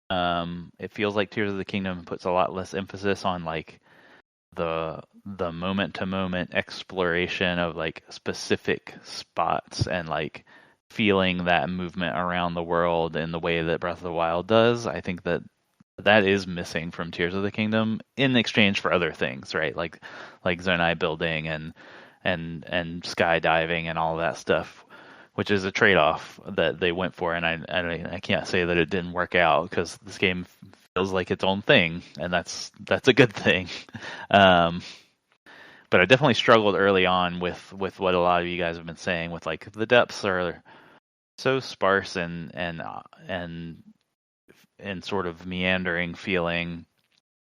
it feels like Tears of the Kingdom puts a lot less emphasis on like the moment to moment exploration of like specific spots and like feeling that movement around the world in the way that Breath of the Wild does. I think that is missing from Tears of the Kingdom in exchange for other things, right? Like zonai building and and skydiving and all that stuff, which is a trade-off that they went for, and I can't say that it didn't work out because this game feels like its own thing, and that's a good thing. But I definitely struggled early on with what a lot of you guys have been saying, with like the depths are so sparse and sort of meandering feeling.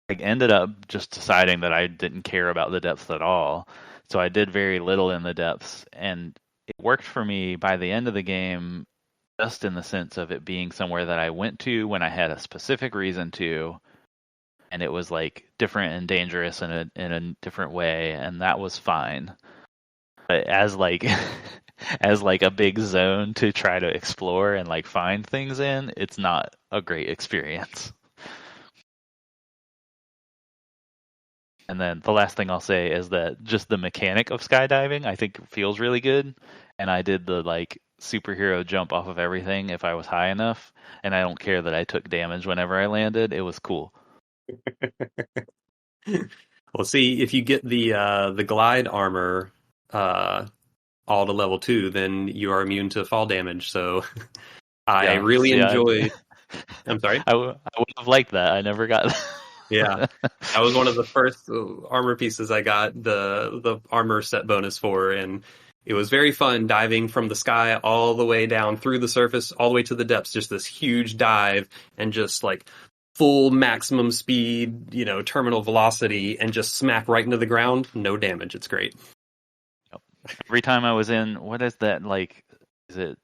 I ended up just deciding that I didn't care about the depths at all, so I did very little in the depths, and it worked for me by the end of the game, just in the sense of it being somewhere that I went to when I had a specific reason to, and it was like different and dangerous in a different way, and that was fine. But as like as like a big zone to try to explore and like find things in, it's not a great experience. And then the last thing I'll say is that just the mechanic of skydiving, I think, feels really good. And I did the like superhero jump off of everything if I was high enough, and I don't care that I took damage whenever I landed. It was cool. Well, see, if you get the glide armor all to level 2, then you are immune to fall damage. So I really enjoyed. I'm sorry. I would have liked that. I never got that. Yeah, that was one of the first armor pieces I got the armor set bonus for, and it was very fun diving from the sky all the way down through the surface, all the way to the depths, just this huge dive, and just like full maximum speed, terminal velocity, and just smack right into the ground, no damage. It's great. Every time I was in, what is that, like, is it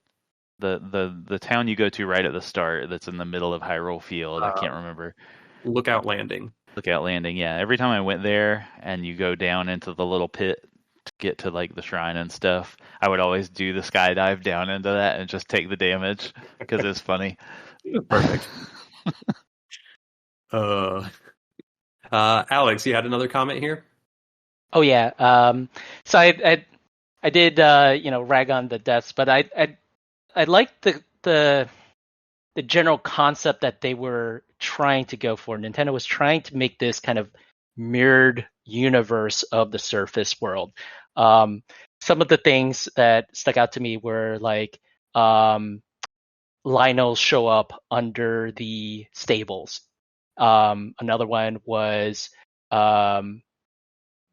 the town you go to right at the start that's in the middle of Hyrule Field? I can't remember. Lookout Landing. Lookout Landing, yeah. Every time I went there and you go down into the little pit to get to like the shrine and stuff, I would always do the skydive down into that and just take the damage because it's funny. Perfect. Alex, you had another comment here? Oh yeah. So I did rag on the deaths, but I liked the general concept that they were trying to go for. Nintendo was trying to make this kind of mirrored universe of the surface world. Some of the things that stuck out to me were like Lionels show up under the stables. Another one was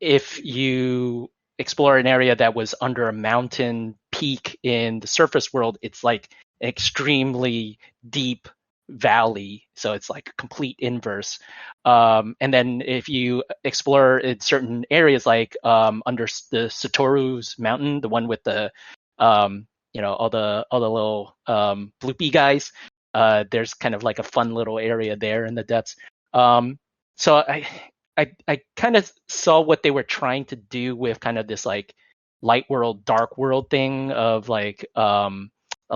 if you explore an area that was under a mountain peak in the surface world, it's like an extremely deep valley, so it's like a complete inverse. And then if you explore in certain areas, like under the Satoru's mountain, the one with the all the little bloopy guys, there's kind of like a fun little area there in the depths. So I kind of saw what they were trying to do with kind of this like light world, dark world thing of like a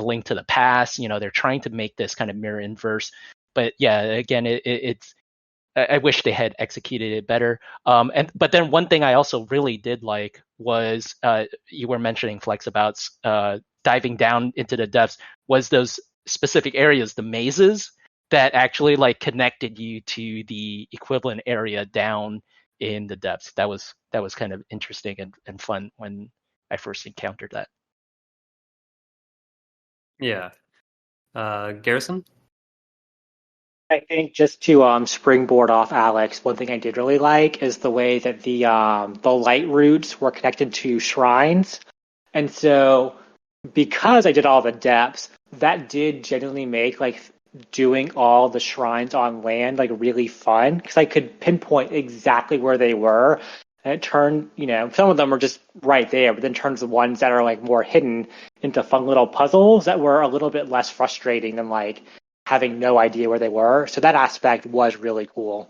Link to the Past. They're trying to make this kind of mirror inverse. But yeah, again, it's I wish they had executed it better. But then one thing I also really did like was you were mentioning, Flex, about diving down into the depths, was those specific areas, the mazes, that actually like connected you to the equivalent area down in the depths. That was kind of interesting and fun when I first encountered that. Yeah. Garrison? I think just to springboard off Alex, one thing I did really like is the way that the light routes were connected to shrines. And so because I did all the depths, that did genuinely make like doing all the shrines on land like really fun, because I could pinpoint exactly where they were. And it turned, some of them were just right there, but then turns the ones that are like more hidden into fun little puzzles that were a little bit less frustrating than like having no idea where they were. So that aspect was really cool.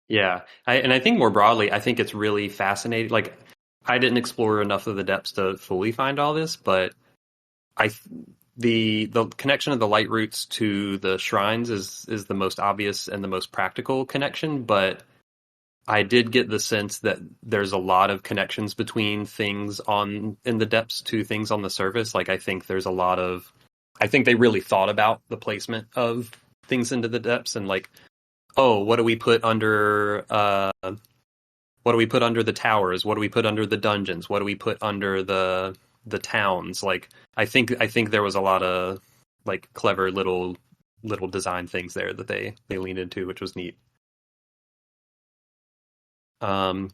Yeah. I think more broadly, I think it's really fascinating. Like, I didn't explore enough of the depths to fully find all this, but the connection of the light routes to the shrines is the most obvious and the most practical connection, but I did get the sense that there's a lot of connections between things in the depths to things on the surface. Like, I think they really thought about the placement of things into the depths and like, oh, what do we put under what do we put under the towers? What do we put under the dungeons? What do we put under the towns? Like, I think there was a lot of like clever little design things there that they leaned into, which was neat. So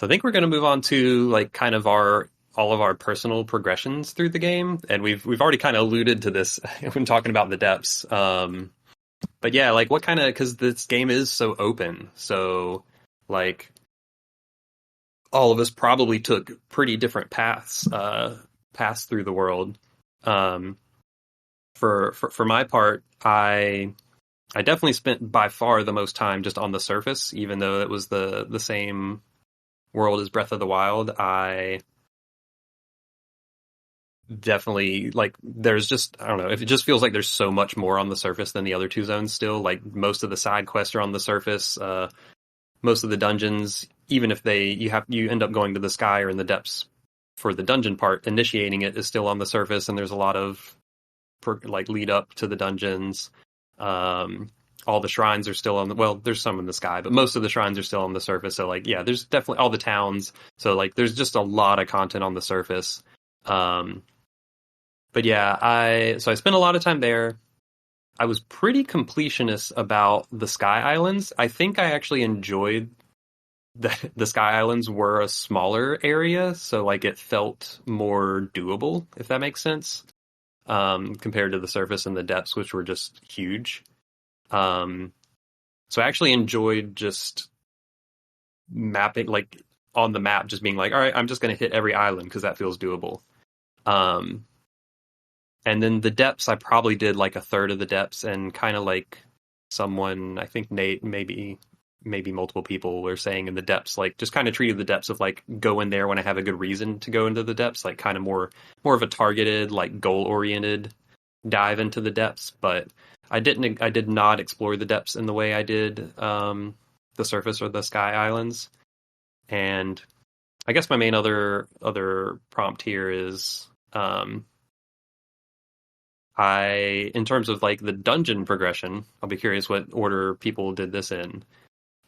I think we're going to move on to like kind of all of our personal progressions through the game, and we've already kind of alluded to this when talking about the depths. But yeah, like what kind of, because this game is so open, so like all of us probably took pretty different paths through the world. For my part, I definitely spent by far the most time just on the surface, even though it was the same world as Breath of the Wild. I definitely, like, there's just, I don't know, if it just feels like there's so much more on the surface than the other two zones still. Like, most of the side quests are on the surface. Most of the dungeons, even if you end up going to the sky or in the depths for the dungeon part, initiating it is still on the surface, and there's a lot of like lead up to the dungeons. All the shrines are still there's some in the sky, but most of the shrines are still on the surface. So like, yeah, there's definitely all the towns. So like, there's just a lot of content on the surface. But yeah, I spent a lot of time there. I was pretty completionist about the Sky Islands. I think I actually enjoyed the Sky Islands were a smaller area, so like it felt more doable, if that makes sense, compared to the surface and the depths, which were just huge. So I actually enjoyed just mapping, like on the map, just being like, all right, I'm just going to hit every island because that feels doable. And then the depths, I probably did like a third of the depths, and kind of like someone, I think Nate, maybe multiple people were saying in the depths, like just kind of treated the depths of like go in there when I have a good reason to go into the depths, like kind of more of a targeted, like goal oriented dive into the depths. But I did not explore the depths in the way I did the surface or the Sky Islands. And I guess my main other prompt here is in terms of like the dungeon progression, I'll be curious what order people did this in.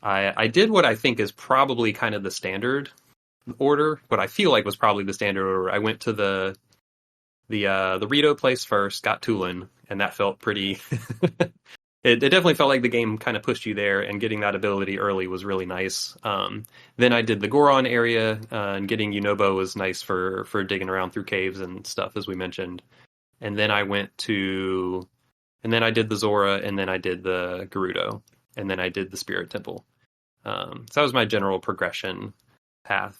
I did what I think is probably kind of the standard order, what I feel like was probably the standard order. I went to the Rito place first, got Tulin, and that felt pretty it definitely felt like the game kind of pushed you there, and getting that ability early was really nice. Then I did the Goron area, and getting Yunobo was nice for digging around through caves and stuff, as we mentioned. And then I did the Zora, and then I did the Gerudo, and then I did the Spirit Temple. So that was my general progression path,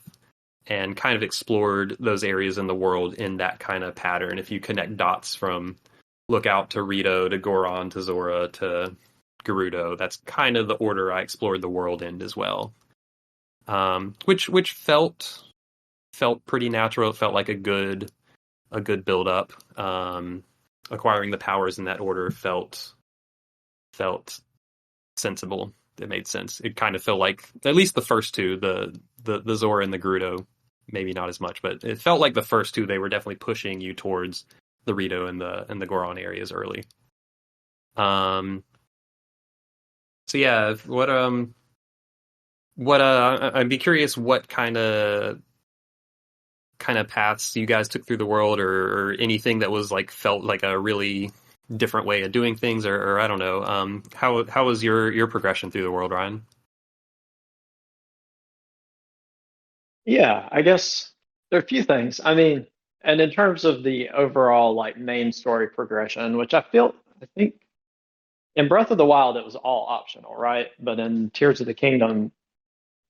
and kind of explored those areas in the world in that kind of pattern. If you connect dots from Lookout to Rito to Goron to Zora to Gerudo, that's kind of the order I explored the world in as well. Which felt pretty natural. It felt like a good build up. Acquiring the powers in that order felt sensible. It made sense. It kind of felt like, at least the first two, the Zora and the Gerudo, maybe not as much, but it felt like the first two, they were definitely pushing you towards the Rito and the Goron areas early. So yeah, I'd be curious what kind of paths you guys took through the world, or anything that was like felt like a really different way of doing things, or I don't know. How was your progression through the world, Ryan? Yeah, I guess there are a few things. I mean, and in terms of the overall like main story progression, which I think in Breath of the Wild it was all optional, right? But in Tears of the Kingdom,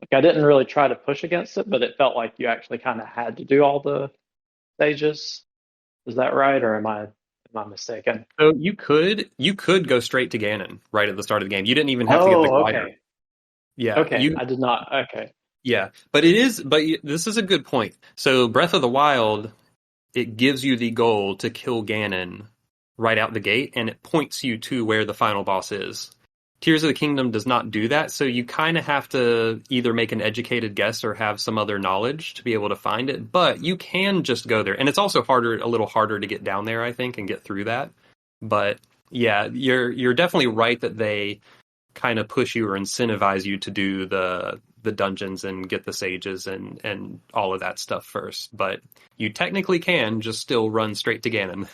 like I didn't really try to push against it, but it felt like you actually kind of had to do all the stages. Is that right, or am I mistaken? So you could go straight to Ganon right at the start of the game. You didn't even have to get the glider. Okay. Yeah. Okay. I did not. Okay. Yeah, but this is a good point. So Breath of the Wild, it gives you the goal to kill Ganon right out the gate, and it points you to where the final boss is. Tears of the Kingdom does not do that, so you kind of have to either make an educated guess or have some other knowledge to be able to find it, but you can just go there. And it's also a little harder to get down there, I think, and get through that. But yeah, you're definitely right that they kind of push you or incentivize you to do the the dungeons and get the sages and all of that stuff first. But you technically can just still run straight to Ganon.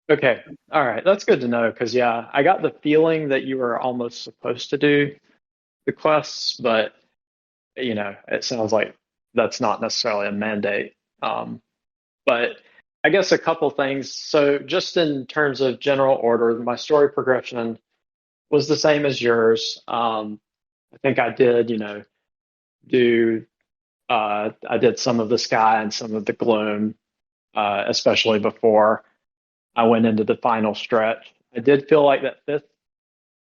Okay. All right. That's good to know because, yeah, I got the feeling that you were almost supposed to do the quests, but, it sounds like that's not necessarily a mandate. But I guess a couple things. So, just in terms of general order, my story progression was the same as yours. I think I did, do, I did some of the sky and some of the gloom, especially before I went into the final stretch. I did feel like that fifth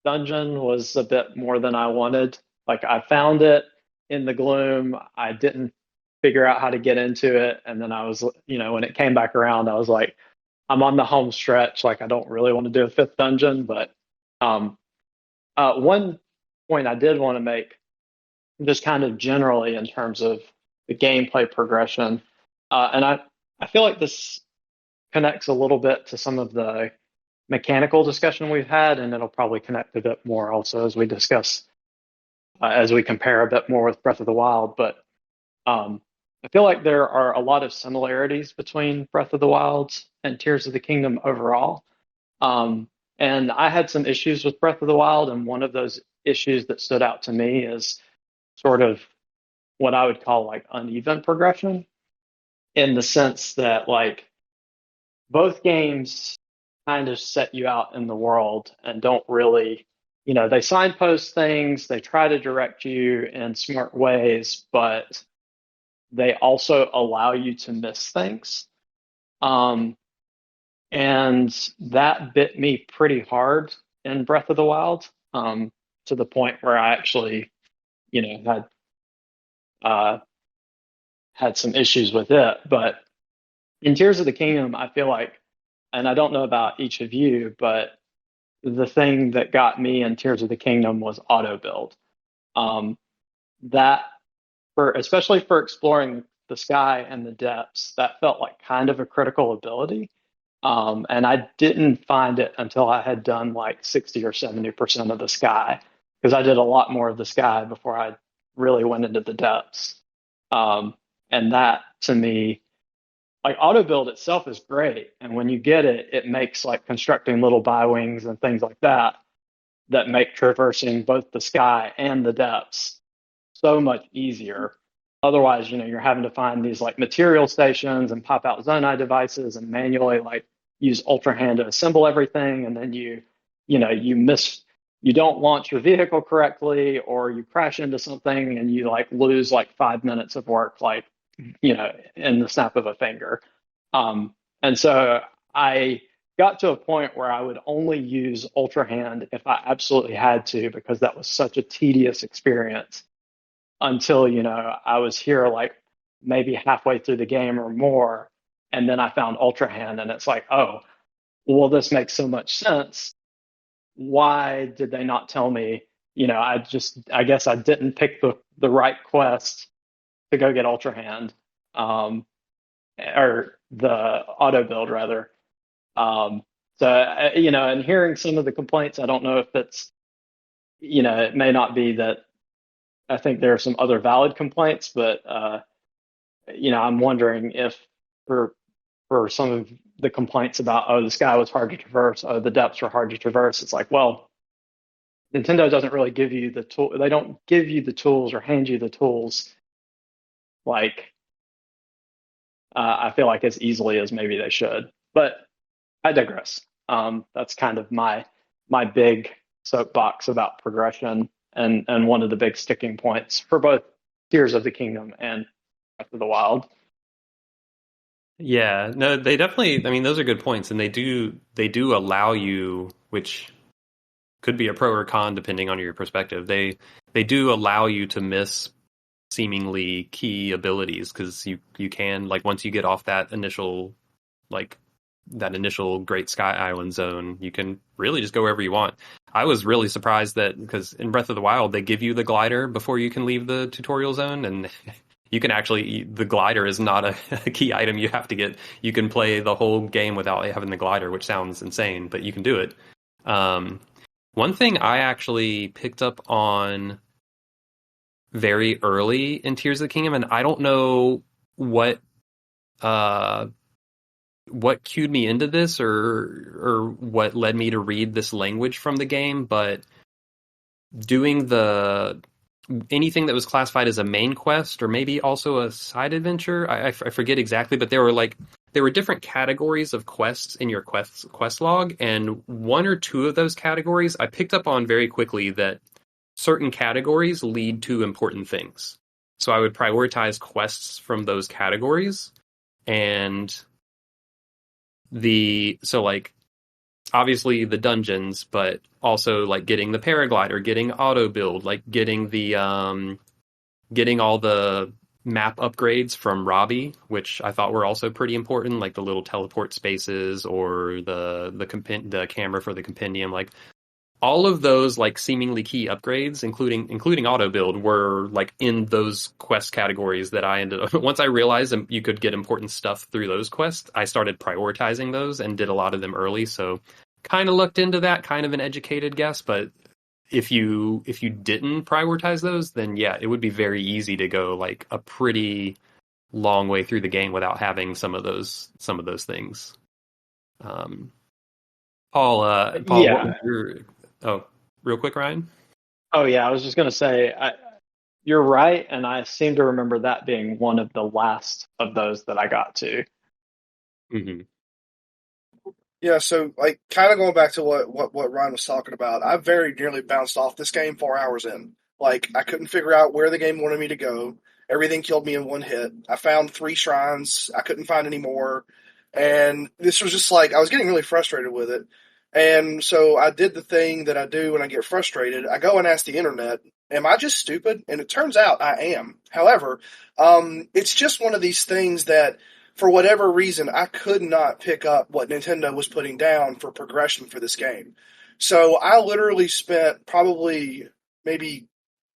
dungeon was a bit more than I wanted. Like I found it in the gloom. I didn't figure out how to get into it. And then I was, when it came back around, I was like, I'm on the home stretch. Like I don't really want to do a fifth dungeon. But one point I did want to make, just kind of generally in terms of the gameplay progression, and I feel like this connects a little bit to some of the mechanical discussion we've had, and it'll probably connect a bit more also as we discuss, as we compare a bit more with Breath of the Wild. But I feel like there are a lot of similarities between Breath of the Wild and Tears of the Kingdom overall. And I had some issues with Breath of the Wild, and one of those issues that stood out to me is sort of what I would call like uneven progression, in the sense that like both games kind of set you out in the world and don't really, they signpost things, they try to direct you in smart ways, but they also allow you to miss things. And that bit me pretty hard in Breath of the Wild, to the point where I actually, had some issues with it. But in Tears of the Kingdom, I feel like, and I don't know about each of you, but the thing that got me in Tears of the Kingdom was auto build. That, especially for exploring the sky and the depths, that felt like kind of a critical ability. And I didn't find it until I had done like 60 or 70% of the sky, because I did a lot more of the sky before I really went into the depths. And that, to me, like auto build itself is great. And when you get it, it makes like constructing little bi-wings and things like that make traversing both the sky and the depths so much easier. Otherwise, you're having to find these like material stations and pop out Zonai devices and manually like use ultrahand to assemble everything. And then you don't launch your vehicle correctly, or you crash into something and you like lose like 5 minutes of work, like, in the snap of a finger. And so I got to a point where I would only use ultrahand if I absolutely had to, because that was such a tedious experience, until, I was here like maybe halfway through the game or more. And then I found ultrahand and it's like, oh, well, this makes so much sense. Why did they not tell me? I guess I didn't pick the right quest to go get ultrahand, or the auto build rather. So, and hearing some of the complaints, I don't know if it's, it may not be that. I think there are some other valid complaints, but I'm wondering if for some of the complaints about, oh, the sky was hard to traverse, oh, the depths were hard to traverse, it's like, well, Nintendo doesn't really give you the tool. They don't give you the tools or hand you the tools like I feel like as easily as maybe they should. But I digress. That's kind of my big soapbox about progression, and one of the big sticking points for both Tears of the Kingdom and Breath of the Wild. Yeah, no, they definitely, I mean, those are good points, and they do allow you, which could be a pro or con depending on your perspective. They do allow you to miss seemingly key abilities, because you can, like, once you get off that initial Great Sky Island zone, you can really just go wherever you want. I was really surprised that, because in Breath of the Wild they give you the glider before you can leave the tutorial zone, and you can actually, the glider is not a key item you have to get. You can play the whole game without having the glider, which sounds insane, but you can do it. One thing I actually picked up on very early in Tears of the Kingdom, and I don't know what cued me into this or what led me to read this language from the game, but doing anything that was classified as a main quest or maybe also a side adventure, I forget exactly, but there were different categories of quests in your quest log, and one or two of those categories I picked up on very quickly that certain categories lead to important things. So I would prioritize quests from those categories, and obviously the dungeons, but also like getting the paraglider, getting auto build, like getting getting all the map upgrades from Robbie, which I thought were also pretty important, like the little teleport spaces or the camera for the compendium. Like all of those like seemingly key upgrades, including auto build, were like in those quest categories that I ended up. Once I realized you could get important stuff through those quests, I started prioritizing those and did a lot of them early. So kind of looked into that, kind of an educated guess. But if you didn't prioritize those, then yeah, it would be very easy to go like a pretty long way through the game without having some of those things. Paul, Yeah. what was your... Oh, real quick, Ryan? Oh, yeah, I was just going to say, you're right, and I seem to remember that being one of the last of those that I got to. Mm-hmm. Yeah, so like kind of going back to what Ryan was talking about, I very nearly bounced off this game 4 hours in. Like I couldn't figure out where the game wanted me to go. Everything killed me in one hit. I found 3 shrines. I couldn't find any more. And this was just like I was getting really frustrated with it. And so I did the thing that I do when I get frustrated. I go and ask the internet, am I just stupid? And it turns out I am. However, it's just one of these things that for whatever reason, I could not pick up what Nintendo was putting down for progression for this game. So I literally spent probably maybe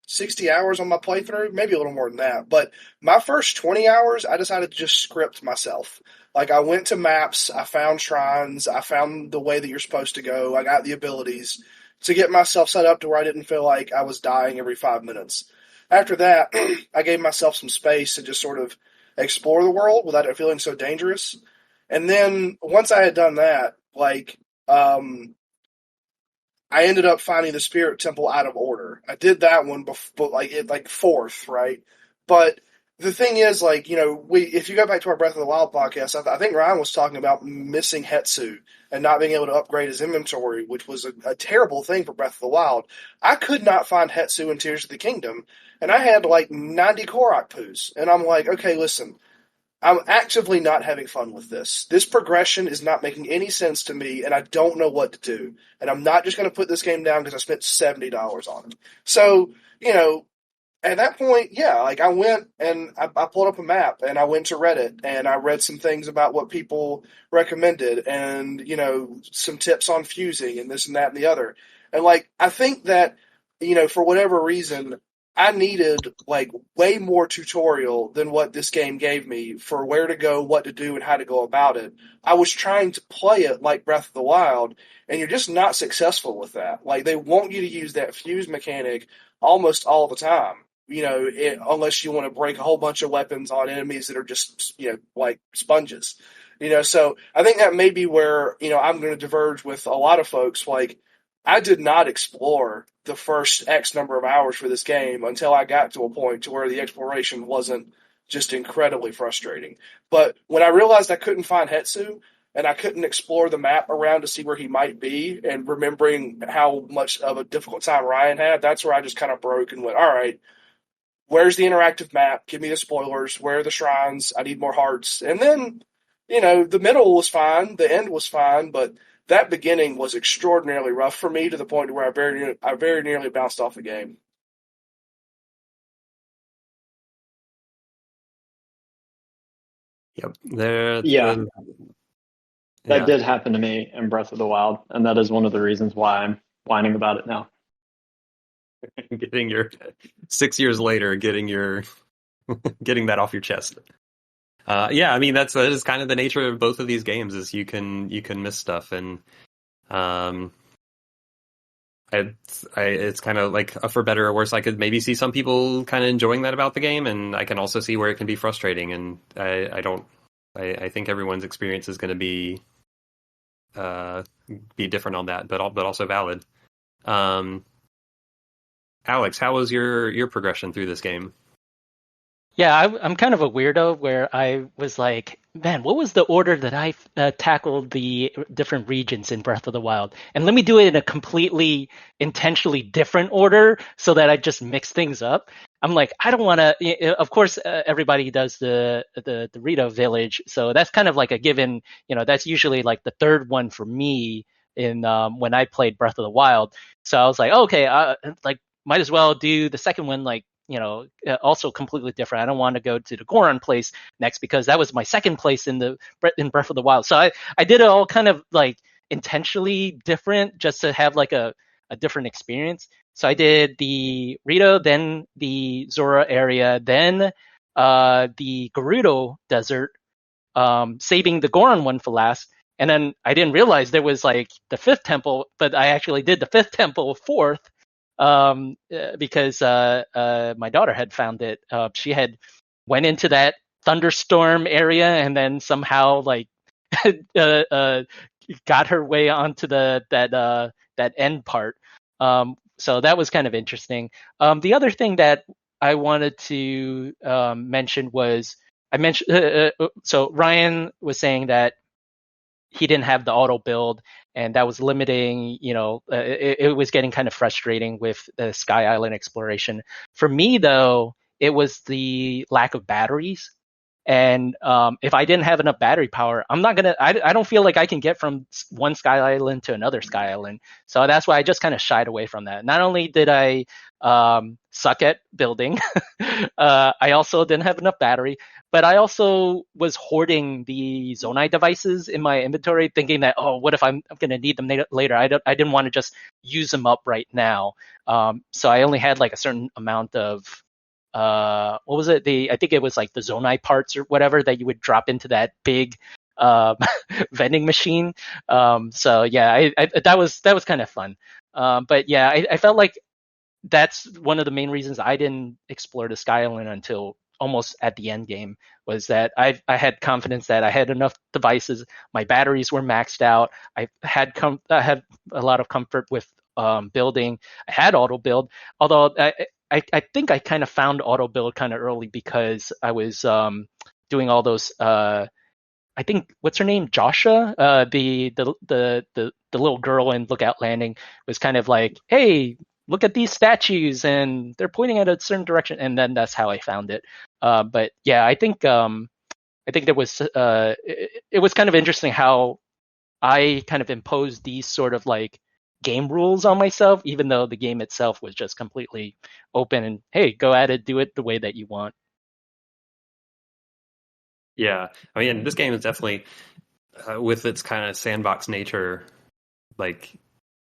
60 hours on my playthrough, maybe a little more than that. But my first 20 hours, I decided to just script myself. Like I went to maps, I found shrines, I found the way that you're supposed to go, I got the abilities to get myself set up to where I didn't feel like I was dying every 5 minutes. After that, I gave myself some space to just sort of explore the world without it feeling so dangerous. And then once I had done that, I ended up finding the Spirit Temple out of order. I did that one before, like fourth, right? But the thing is, like, if you go back to our Breath of the Wild podcast, I think Ryan was talking about missing Hetsu and not being able to upgrade his inventory, which was a terrible thing for Breath of the Wild. I could not find Hetsu in Tears of the Kingdom, and I had like 90 Korok poos. And I'm like, okay, listen, I'm actively not having fun with this. This progression is not making any sense to me, and I don't know what to do. And I'm not just going to put this game down because I spent $70 on it. So, at that point, yeah, like I went and I pulled up a map and I went to Reddit and I read some things about what people recommended and, some tips on fusing and this and that and the other. And like, I think that, for whatever reason, I needed like way more tutorial than what this game gave me for where to go, what to do, and how to go about it. I was trying to play it like Breath of the Wild, and you're just not successful with that. Like they want you to use that fuse mechanic almost all the time. Unless you want to break a whole bunch of weapons on enemies that are just, like sponges. So I think that may be where, I'm going to diverge with a lot of folks. Like, I did not explore the first X number of hours for this game until I got to a point to where the exploration wasn't just incredibly frustrating. But when I realized I couldn't find Hetsu, and I couldn't explore the map around to see where he might be, and remembering how much of a difficult time Ryan had, that's where I just kind of broke and went, all right, where's the interactive map? Give me the spoilers. Where are the shrines? I need more hearts. And then, the middle was fine. The end was fine. But that beginning was extraordinarily rough for me to the point where I very nearly bounced off the game. Yep. That did happen to me in Breath of the Wild. And that is one of the reasons why I'm whining about it now. Getting your 6 years later, getting that off your chest. That is kind of the nature of both of these games. Is you can miss stuff, and It's kind of like a for better or worse. I could maybe see some people kind of enjoying that about the game, and I can also see where it can be frustrating. And I think everyone's experience is going to be different on that, but also valid. Alex, how was your progression through this game? Yeah, I'm kind of a weirdo where I was like, man, what was the order that I tackled the different regions in Breath of the Wild? And let me do it in a completely intentionally different order so that I just mix things up. I'm like, I don't want to. Of course, everybody does the Rito village, so that's kind of like a given. That's usually like the third one for me in when I played Breath of the Wild. So I was like, okay, like might as well do the second one like also completely different. I don't want to go to the Goron place next because that was my second place in Breath of the Wild. So I did it all kind of like intentionally different just to have like a different experience. So I did the Rito, then the Zora area, then the Gerudo Desert, saving the Goron one for last. And then I didn't realize there was like the fifth temple, but I actually did the fifth temple fourth because my daughter had found it. She had went into that thunderstorm area and then somehow like got her way onto that end part. So that was kind of interesting. The other thing that I wanted to mention was I mentioned so Ryan was saying that he didn't have the auto build, and that was limiting. It was getting kind of frustrating with the Sky Island exploration. For me, though, it was the lack of batteries. And if I didn't have enough battery power, I'm not gonna. I don't feel like I can get from one Sky Island to another Sky Island. So that's why I just kind of shied away from that. Not only did I suck at building, I also didn't have enough battery. But I also was hoarding the Zonai devices in my inventory, thinking that, oh, what if I'm going to need them later? I didn't want to just use them up right now. So I only had like a certain amount of what was it? I think it was like the Zonai parts or whatever that you would drop into that big vending machine. So yeah, that was kind of fun. But yeah, I felt like that's one of the main reasons I didn't explore the Sky Island until almost at the end game, was that I had confidence that I had enough devices, my batteries were maxed out, I had a lot of comfort with building. I had auto build, although I think I kind of found auto build kind of early because I was doing all those. I think what's her name, Joshua, the little girl in Lookout Landing, was kind of like, hey, look at these statues and they're pointing at a certain direction, and then that's how I found it. But yeah, I think there was it was kind of interesting how I kind of imposed these sort of like game rules on myself, even though the game itself was just completely open and hey, go at it, do it the way that you want. Yeah, I mean, this game is definitely with its kind of sandbox nature, like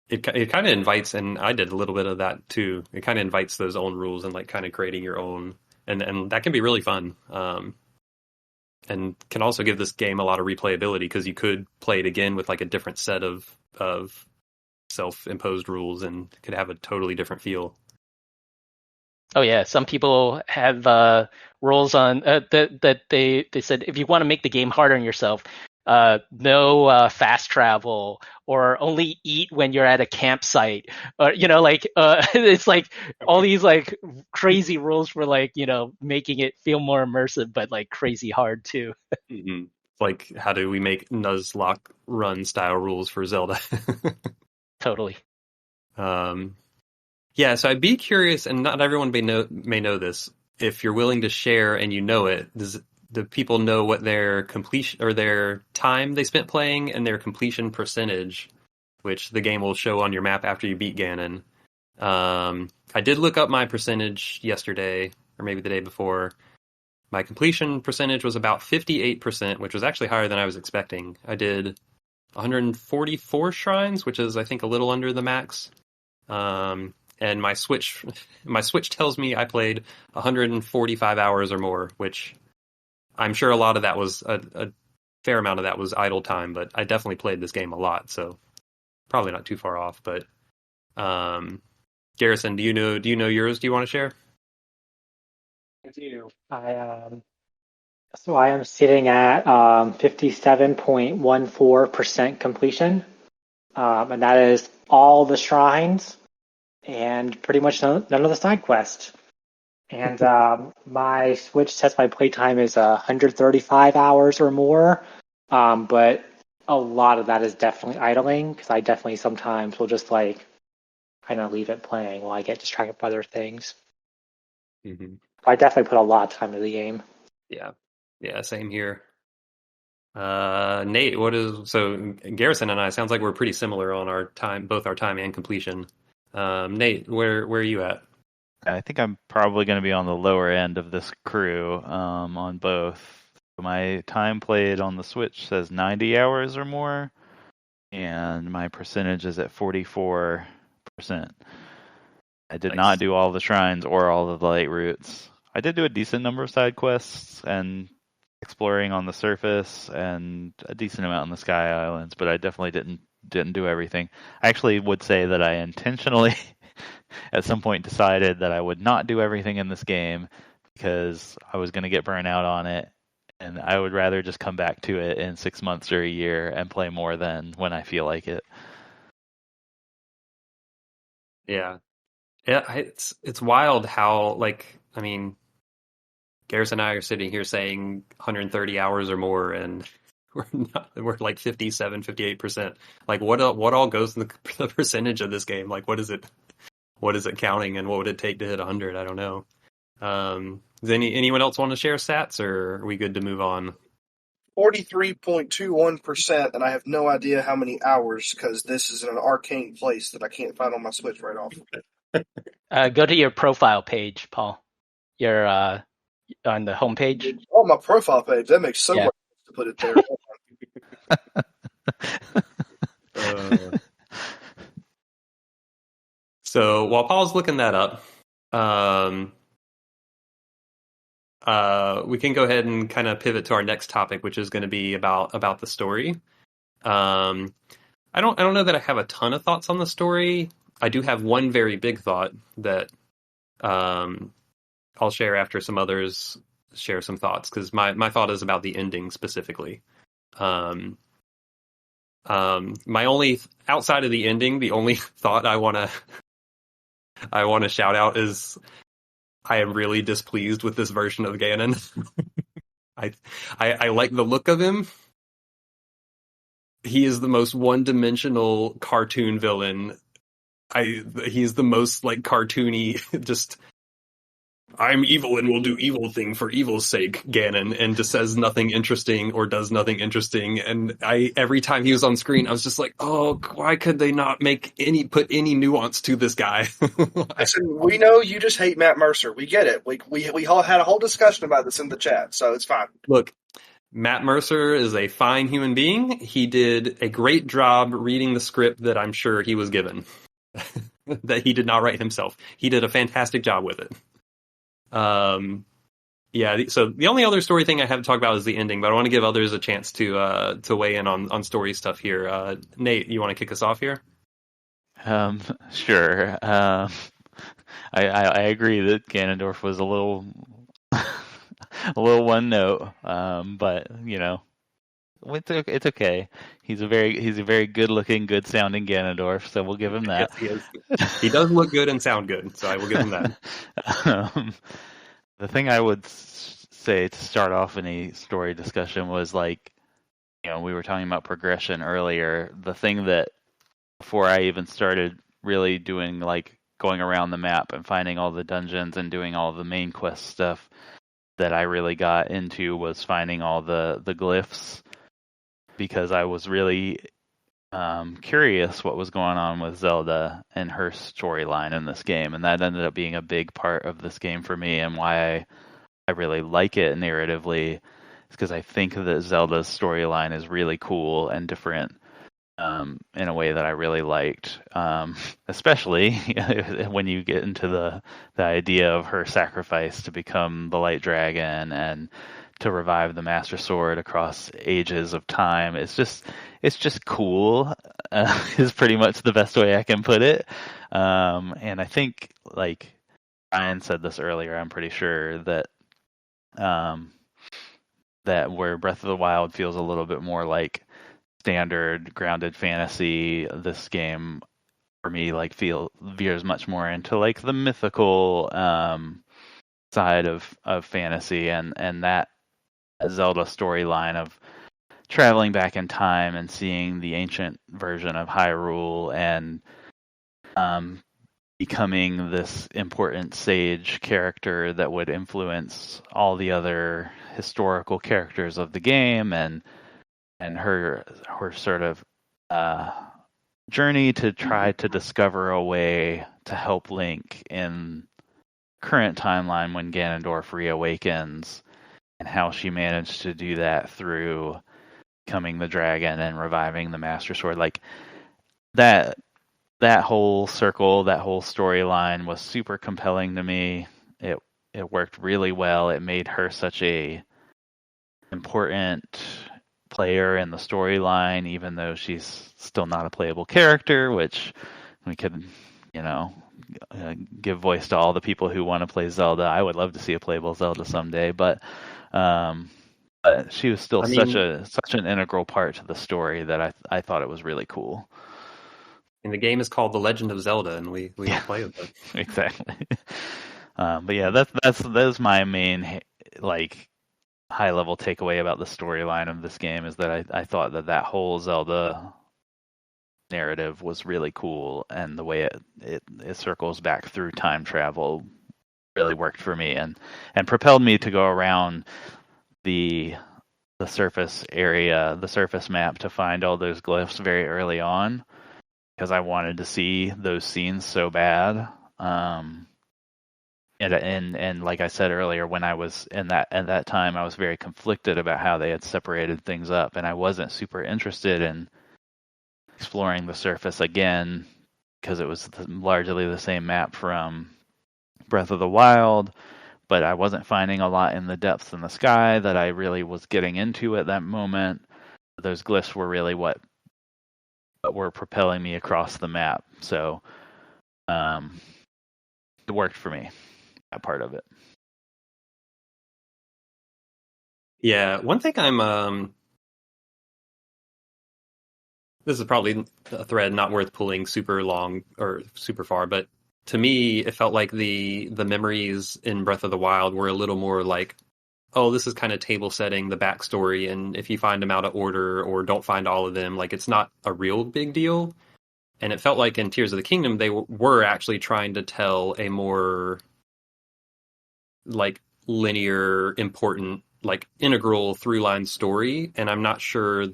it kind of invites, and I did a little bit of that too. It kind of invites those own rules and like kind of creating your own, and that can be really fun. And can also give this game a lot of replayability because you could play it again with like a different set of self-imposed rules and could have a totally different feel. Oh yeah, some people have rules on that they said if you want to make the game harder on yourself, no fast travel, or only eat when you're at a campsite, or like it's like all these like crazy rules for like making it feel more immersive, but like crazy hard too. Mm-hmm. Like, how do we make Nuzlocke run style rules for Zelda? Totally. Yeah, so I'd be curious, and not everyone may know this. If you're willing to share and you know it, do people know what their completion or their time they spent playing and their completion percentage, which the game will show on your map after you beat Ganon? I did look up my percentage yesterday, or maybe the day before. My completion percentage was about 58%, which was actually higher than I was expecting. I did 144 shrines, which is I think a little under the max. And my Switch tells me I played 145 hours or more, which I'm sure a lot of that was a fair amount of that was idle time, but I definitely played this game a lot, so probably not too far off. But Garrison, do you know yours? Do you want to share? I do. So I am sitting at 57.14% completion, and that is all the shrines and pretty much none of the side quests. And my Switch says my playtime is 135 hours or more, but a lot of that is definitely idling because I definitely sometimes will just kind of leave it playing while I get distracted by other things. Mm-hmm. I definitely put a lot of time into the game. Yeah, same here. Nate, Garrison and I sounds like we're pretty similar on our time, both our time and completion. Nate, where are you at? I think I'm probably going to be on the lower end of this crew on both. My time played on the Switch says 90 hours or more, and my percentage is at 44%. I did Nice. not do all the shrines or all of the light routes. I did do a decent number of side quests and exploring on the surface and a decent amount on the Sky Islands, but I definitely didn't do everything. I actually would say that I intentionally at some point decided that I would not do everything in this game because I was going to get burnt out on it, and I would rather just come back to it in 6 months or a year and play more than when I feel like it. Yeah, it's wild how Garrison and I are sitting here saying 130 hours or more, and we're like 57, 58%. Like what all goes in the percentage of this game? Like what is it counting, and what would it take to hit 100? I don't know. Does anyone else want to share stats, or are we good to move on? 43.21%, and I have no idea how many hours because this is in an arcane place that I can't find on my Switch right off. Go to your profile page, Paul. You're on the homepage. Oh, my profile page. That makes so much sense to put it there. So while Paul's looking that up, we can go ahead and kind of pivot to our next topic, which is going to be about the story. I don't know that I have a ton of thoughts on the story. I do have one very big thought that I'll share after some others share some thoughts, because my thought is about the ending specifically. My only outside of the ending, the only thought I want to shout out is I am really displeased with this version of Ganon. I like the look of him. He is the most one-dimensional cartoon villain. He's the most cartoony, just I'm evil and will do evil thing for evil's sake, Ganon, and just says nothing interesting or does nothing interesting. And every time he was on screen, I was just like, oh, why could they not put any nuance to this guy? Listen, we know you just hate Matt Mercer. We get it. We all had a whole discussion about this in the chat, so it's fine. Look, Matt Mercer is a fine human being. He did a great job reading the script that I'm sure he was given, that he did not write himself. He did a fantastic job with it. So the only other story thing I have to talk about is the ending, but I want to give others a chance to weigh in on story stuff here. Nate, you want to kick us off here? Sure. I agree that Ganondorf was a little one note, but it's okay. He's a very good looking, good sounding Ganondorf, so we'll give him that. Yes, he is. He does look good and sound good, so I will give him that. The thing I would say to start off any story discussion was we were talking about progression earlier. The thing that before I even started really doing going around the map and finding all the dungeons and doing all the main quest stuff that I really got into was finding all the glyphs, because I was really curious what was going on with Zelda and her storyline in this game, and that ended up being a big part of this game for me, and why I really like it narratively is because I think that Zelda's storyline is really cool and different in a way that I really liked, especially when you get into the idea of her sacrifice to become the Light Dragon and to revive the Master Sword across ages of time. It's just cool, is pretty much the best way I can put it. And I think, like Ryan said this earlier, I'm pretty sure that that where Breath of the Wild feels a little bit more like standard grounded fantasy, this game for me like veers much more into like the mythical side of fantasy, and that Zelda storyline of traveling back in time and seeing the ancient version of Hyrule and becoming this important sage character that would influence all the other historical characters of the game, and her sort of journey to try to discover a way to help Link in current timeline when Ganondorf reawakens, and how she managed to do that through becoming the dragon and reviving the Master Sword. Like that whole circle, that whole storyline was super compelling to me. It worked really well. It made her such a important player in the storyline, even though she's still not a playable character, which we could, give voice to all the people who want to play Zelda. I would love to see a playable Zelda someday, but she was still such an integral part to the story that I thought it was really cool. And the game is called The Legend of Zelda, and we don't play with it. Exactly. But yeah, that's my main like high level takeaway about the storyline of this game, is that I thought that whole Zelda narrative was really cool, and the way it circles back through time travel really worked for me, and propelled me to go around the surface area, the surface map, to find all those glyphs very early on, because I wanted to see those scenes so bad. And like I said earlier, when I was at that time, I was very conflicted about how they had separated things up, and I wasn't super interested in exploring the surface again, because it was largely the same map from Breath of the Wild, but I wasn't finding a lot in the depths in the sky that I really was getting into at that moment. Those glyphs were really what were propelling me across the map, so it worked for me, that part of it. Yeah, one thing this is probably a thread not worth pulling super long or super far, but to me, it felt like the memories in Breath of the Wild were a little more like, oh, this is kind of table setting the backstory, and if you find them out of order or don't find all of them, like it's not a real big deal. And it felt like in Tears of the Kingdom, they were actually trying to tell a more like linear, important, like integral through line story, and I'm not sure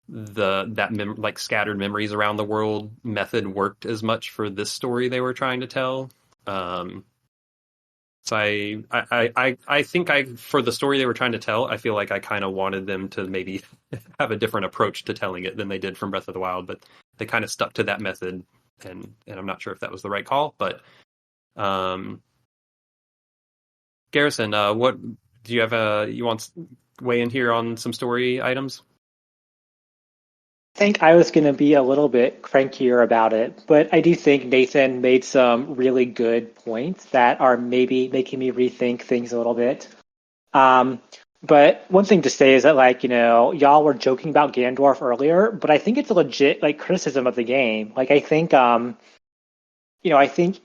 like scattered memories around the world method worked as much for this story they were trying to tell. So I think for the story they were trying to tell, I feel like I kind of wanted them to maybe have a different approach to telling it than they did from Breath of the Wild, but they kind of stuck to that method, and I'm not sure if that was the right call. But Garrison, what do you have? You want to weigh in here on some story items? I think I was going to be a little bit crankier about it, but I do think Nathan made some really good points that are maybe making me rethink things a little bit. But one thing to say is that, like, y'all were joking about Ganondorf earlier, but I think it's a legit, like, criticism of the game. Like, I think, I think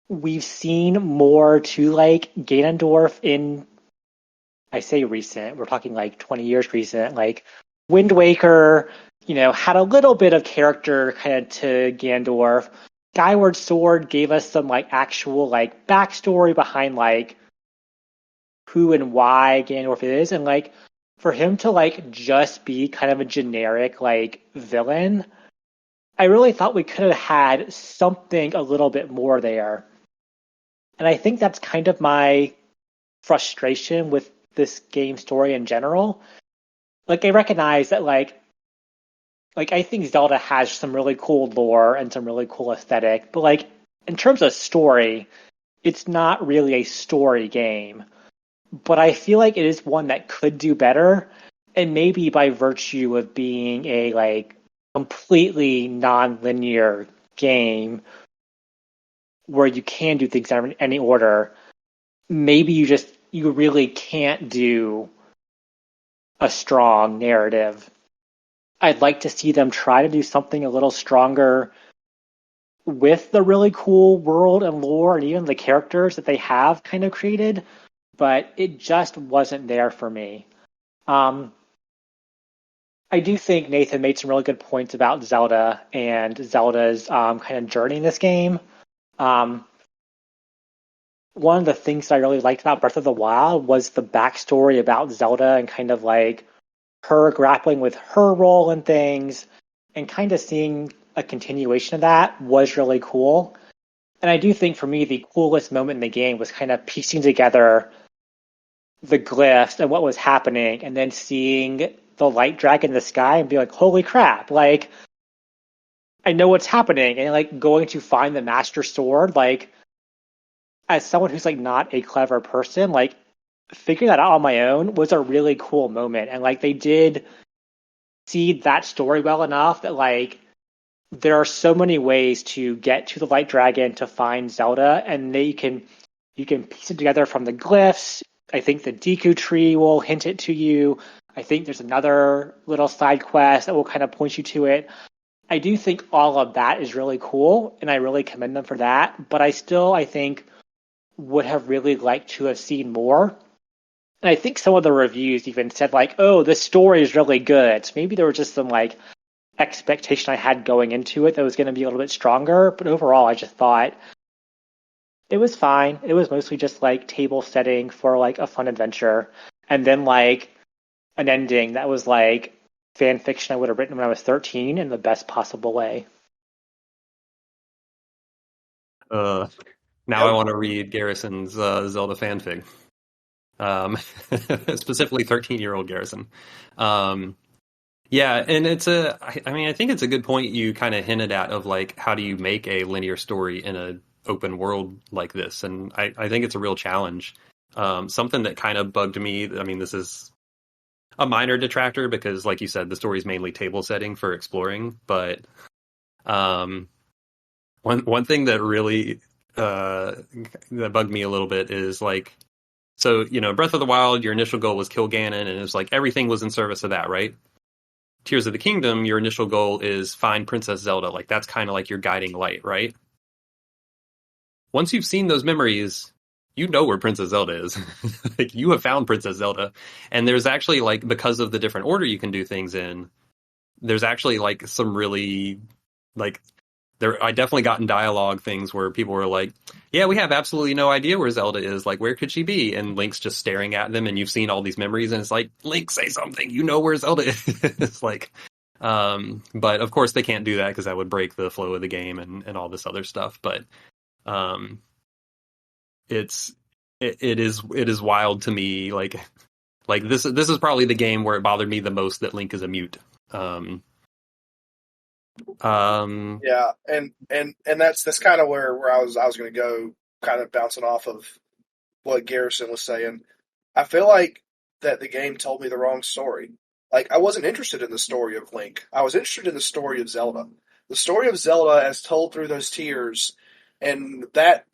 we've seen more to, like, Ganondorf in, I say recent, we're talking, like, 20 years recent, like, Wind Waker, had a little bit of character kind of to Ganondorf. Skyward Sword gave us some, like, actual, like, backstory behind, like, who and why Ganondorf is, and, like, for him to, like, just be kind of a generic, like, villain, I really thought we could have had something a little bit more there. And I think that's kind of my frustration with this game story in general. Like, I recognize that, like, I think Zelda has some really cool lore and some really cool aesthetic, but, like, in terms of story, it's not really a story game. But I feel like it is one that could do better, and maybe by virtue of being a, like, completely non-linear game where you can do things in any order, maybe you really can't do a strong narrative. I'd like to see them try to do something a little stronger with the really cool world and lore and even the characters that they have kind of created, but it just wasn't there for me. I do think Nathan made some really good points about Zelda and Zelda's kind of journey in this game. One of the things that I really liked about Breath of the Wild was the backstory about Zelda and kind of like her grappling with her role in things, and kind of seeing a continuation of that was really cool. And I do think for me the coolest moment in the game was kind of piecing together the glyphs and what was happening, and then seeing the light dragon in the sky and be like, holy crap, like I know what's happening, and like going to find the master sword, like as someone who's like not a clever person, like figuring that out on my own was a really cool moment. And like they did seed that story well enough that like there are so many ways to get to the light dragon to find Zelda, and you can piece it together from the glyphs. I think the Deku tree will hint it to you. I think there's another little side quest that will kind of point you to it. I do think all of that is really cool, and I really commend them for that. But I think, would have really liked to have seen more. And I think some of the reviews even said like, oh, this story is really good. So maybe there was just some like expectation I had going into it that was going to be a little bit stronger. But overall, I just thought it was fine. It was mostly just like table setting for like a fun adventure. And then like an ending that was like fan fiction I would have written when I was 13 in the best possible way. Now I want to read Garrison's Zelda fanfic. Specifically 13-year-old Garrison. Yeah, and I think it's a good point you kind of hinted at of like, how do you make a linear story in an open world like this? And I think it's a real challenge. Something that kind of bugged me, I mean, this is a minor detractor because, like you said, the story is mainly table setting for exploring. But one thing that really that bugged me a little bit is like, so, you know, Breath of the Wild, your initial goal was kill Ganon, and it was like everything was in service of that, right? Tears of the Kingdom, your initial goal is find Princess Zelda. Like, that's kind of like your guiding light, right? Once you've seen those memories, you know where Princess Zelda is. Like, you have found Princess Zelda. And there's actually, like, because of the different order you can do things in, there's actually, like, some really, like, I definitely got in dialogue things where people were like, yeah, we have absolutely no idea where Zelda is. Like, where could she be? And Link's just staring at them, and you've seen all these memories, and it's like, Link, say something. You know where Zelda is. It's like, but of course they can't do that because that would break the flow of the game and all this other stuff. But it is wild to me. Like this is probably the game where it bothered me the most that Link is a mute. Yeah, and that's kind of where I was going to go, kind of bouncing off of what Garrison was saying. I feel like that the game told me the wrong story. Like, I wasn't interested in the story of Link. I was interested in the story of Zelda. The story of Zelda as told through those tears, and that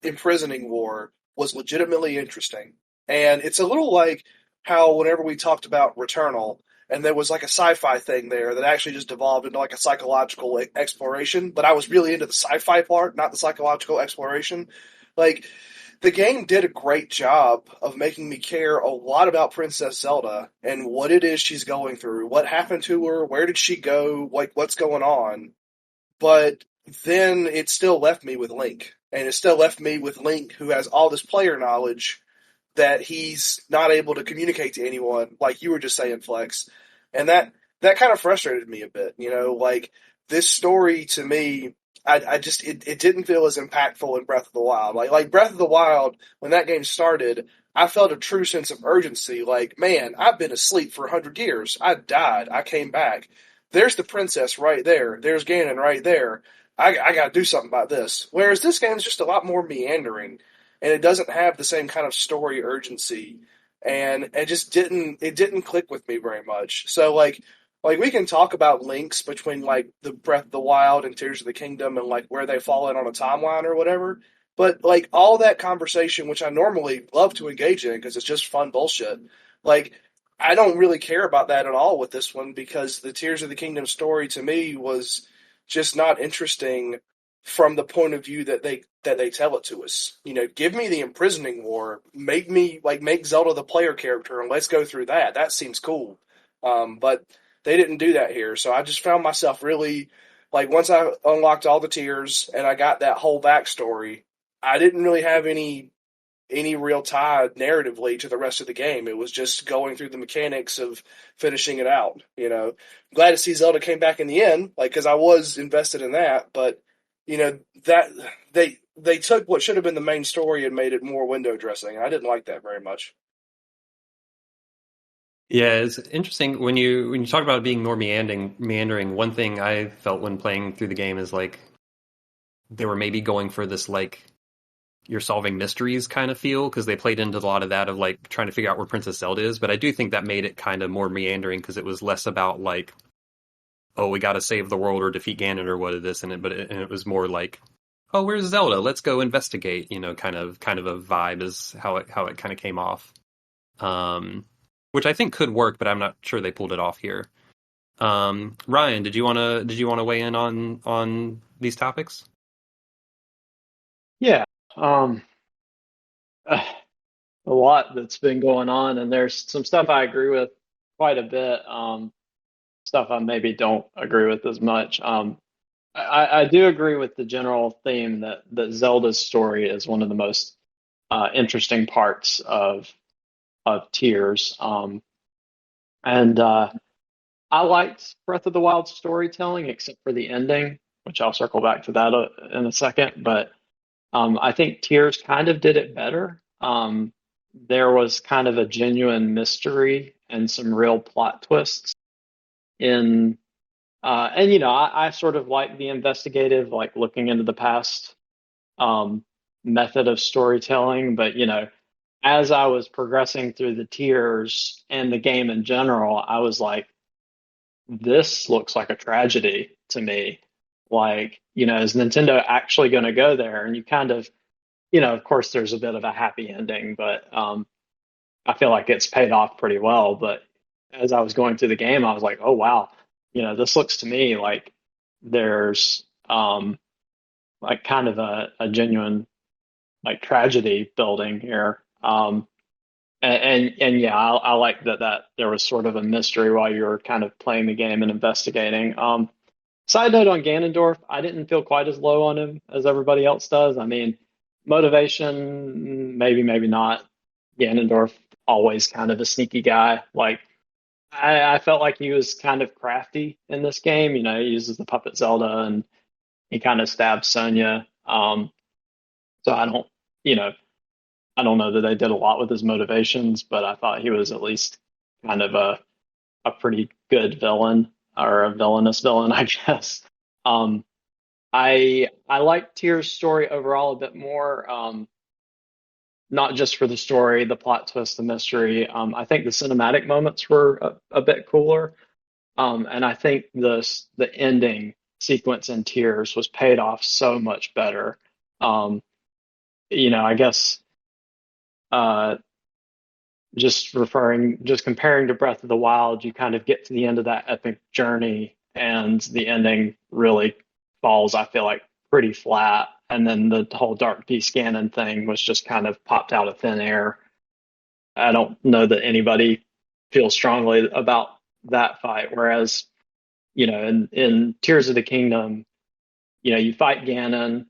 imprisoning war was legitimately interesting. And it's a little like how whenever we talked about Returnal, and there was like a sci-fi thing there that actually just devolved into like a psychological exploration, but I was really into the sci-fi part, not the psychological exploration. Like, the game did a great job of making me care a lot about Princess Zelda and what it is she's going through, what happened to her, where did she go, like what's going on. But then it still left me with Link, and it still left me with Link who has all this player knowledge that he's not able to communicate to anyone, like you were just saying, Flex. And that kind of frustrated me a bit, you know, like this story to me, it didn't feel as impactful in Breath of the Wild. Like Breath of the Wild, when that game started, I felt a true sense of urgency. Like, man, I've been asleep for 100 years. I died. I came back. There's the princess right there. There's Ganon right there. I got to do something about this. Whereas this game's just a lot more meandering, and it doesn't have the same kind of story urgency, and it just didn't click with me very much. So like like we can talk about links between like the Breath of the Wild and Tears of the Kingdom and like where they fall in on a timeline or whatever. But like all that conversation, which I normally love to engage in because it's just fun bullshit, like I don't really care about that at all with this one because the Tears of the Kingdom story to me was just not interesting from the point of view that they tell it to us. You know, give me the imprisoning war, make Zelda the player character, and let's go through that. That seems cool. But they didn't do that here, so I just found myself really like once I unlocked all the tiers and I got that whole backstory, I didn't really have any real tie narratively to the rest of the game. It was just going through the mechanics of finishing it out. You know, glad to see Zelda came back in the end, like because I was invested in that. But you know that they took what should have been the main story and made it more window dressing. I didn't like that very much. Yeah, it's interesting when you talk about it being more meandering. One thing I felt when playing through the game is like they were maybe going for this like you're solving mysteries kind of feel because they played into a lot of that of like trying to figure out where Princess Zelda is. But I do think that made it kind of more meandering because it was less about like, oh, we got to save the world or defeat Ganon or what it is in it, and it was more like, oh, where's Zelda? Let's go investigate. You know, kind of a vibe is how it kind of came off. Which I think could work, but I'm not sure they pulled it off here. Ryan, did you wanna weigh in on these topics? Yeah. Um, a lot that's been going on, and there's some stuff I agree with quite a bit. Stuff I maybe don't agree with as much. I do agree with the general theme that Zelda's story is one of the most interesting parts of Tears. And I liked Breath of the Wild's storytelling, except for the ending, which I'll circle back to that in a second. But I think Tears kind of did it better. There was kind of a genuine mystery and some real plot twists in, and I sort of like the investigative, like looking into the past method of storytelling. But as I was progressing through the tiers and the game in general, I was like, this looks like a tragedy to me. Like, is Nintendo actually going to go there? And you kind of, of course, there's a bit of a happy ending, but I feel like it's paid off pretty well. But as I was going through the game, I was like, oh, wow, this looks to me like there's like kind of a genuine like tragedy building here. And yeah, I like that there was sort of a mystery while you were kind of playing the game and investigating. Side note on Ganondorf, I didn't feel quite as low on him as everybody else does. I mean, motivation, maybe not. Ganondorf, always kind of a sneaky guy. Like, I felt like he was kind of crafty in this game. He uses the puppet Zelda and he kind of stabs Sonya. So I don't know that they did a lot with his motivations, but I thought he was at least kind of a pretty good villain or a villainous villain, I guess. Um, I like Tyr's story overall a bit more, not just for the story, the plot twist, the mystery. I think the cinematic moments were a bit cooler, and I think the ending sequence in Tears was paid off so much better. I guess uh, just comparing to Breath of the Wild, you kind of get to the end of that epic journey, and the ending really falls, I feel like, pretty flat. And then the whole Dark Beast Ganon thing was just kind of popped out of thin air. I don't know that anybody feels strongly about that fight. Whereas, in Tears of the Kingdom, you fight Ganon,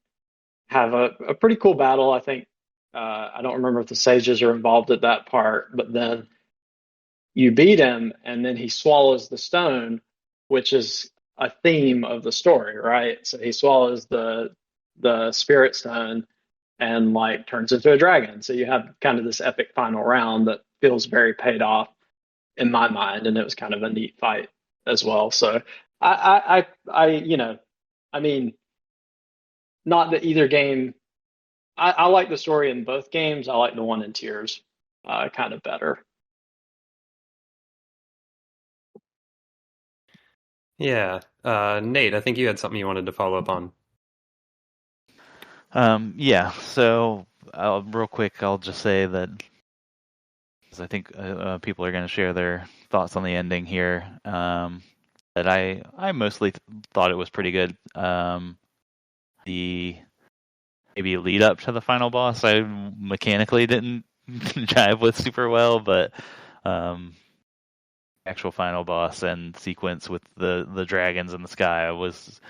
have a pretty cool battle, I think. I don't remember if the sages are involved at that part, but then you beat him, and then he swallows the stone, which is a theme of the story, right? So he swallows the spirit stone and like turns into a dragon. So you have kind of this epic final round that feels very paid off in my mind, and it was kind of a neat fight as well. So I mean, not that either game. I like the story in both games. I like the one in Tears kind of better. Yeah. Nate, I think you had something you wanted to follow up on. Yeah. So, real quick, I'll just say that 'cause I think people are going to share their thoughts on the ending here. That I mostly thought it was pretty good. The maybe lead up to the final boss, I mechanically didn't jive with super well, but actual final boss and sequence with the dragons in the sky was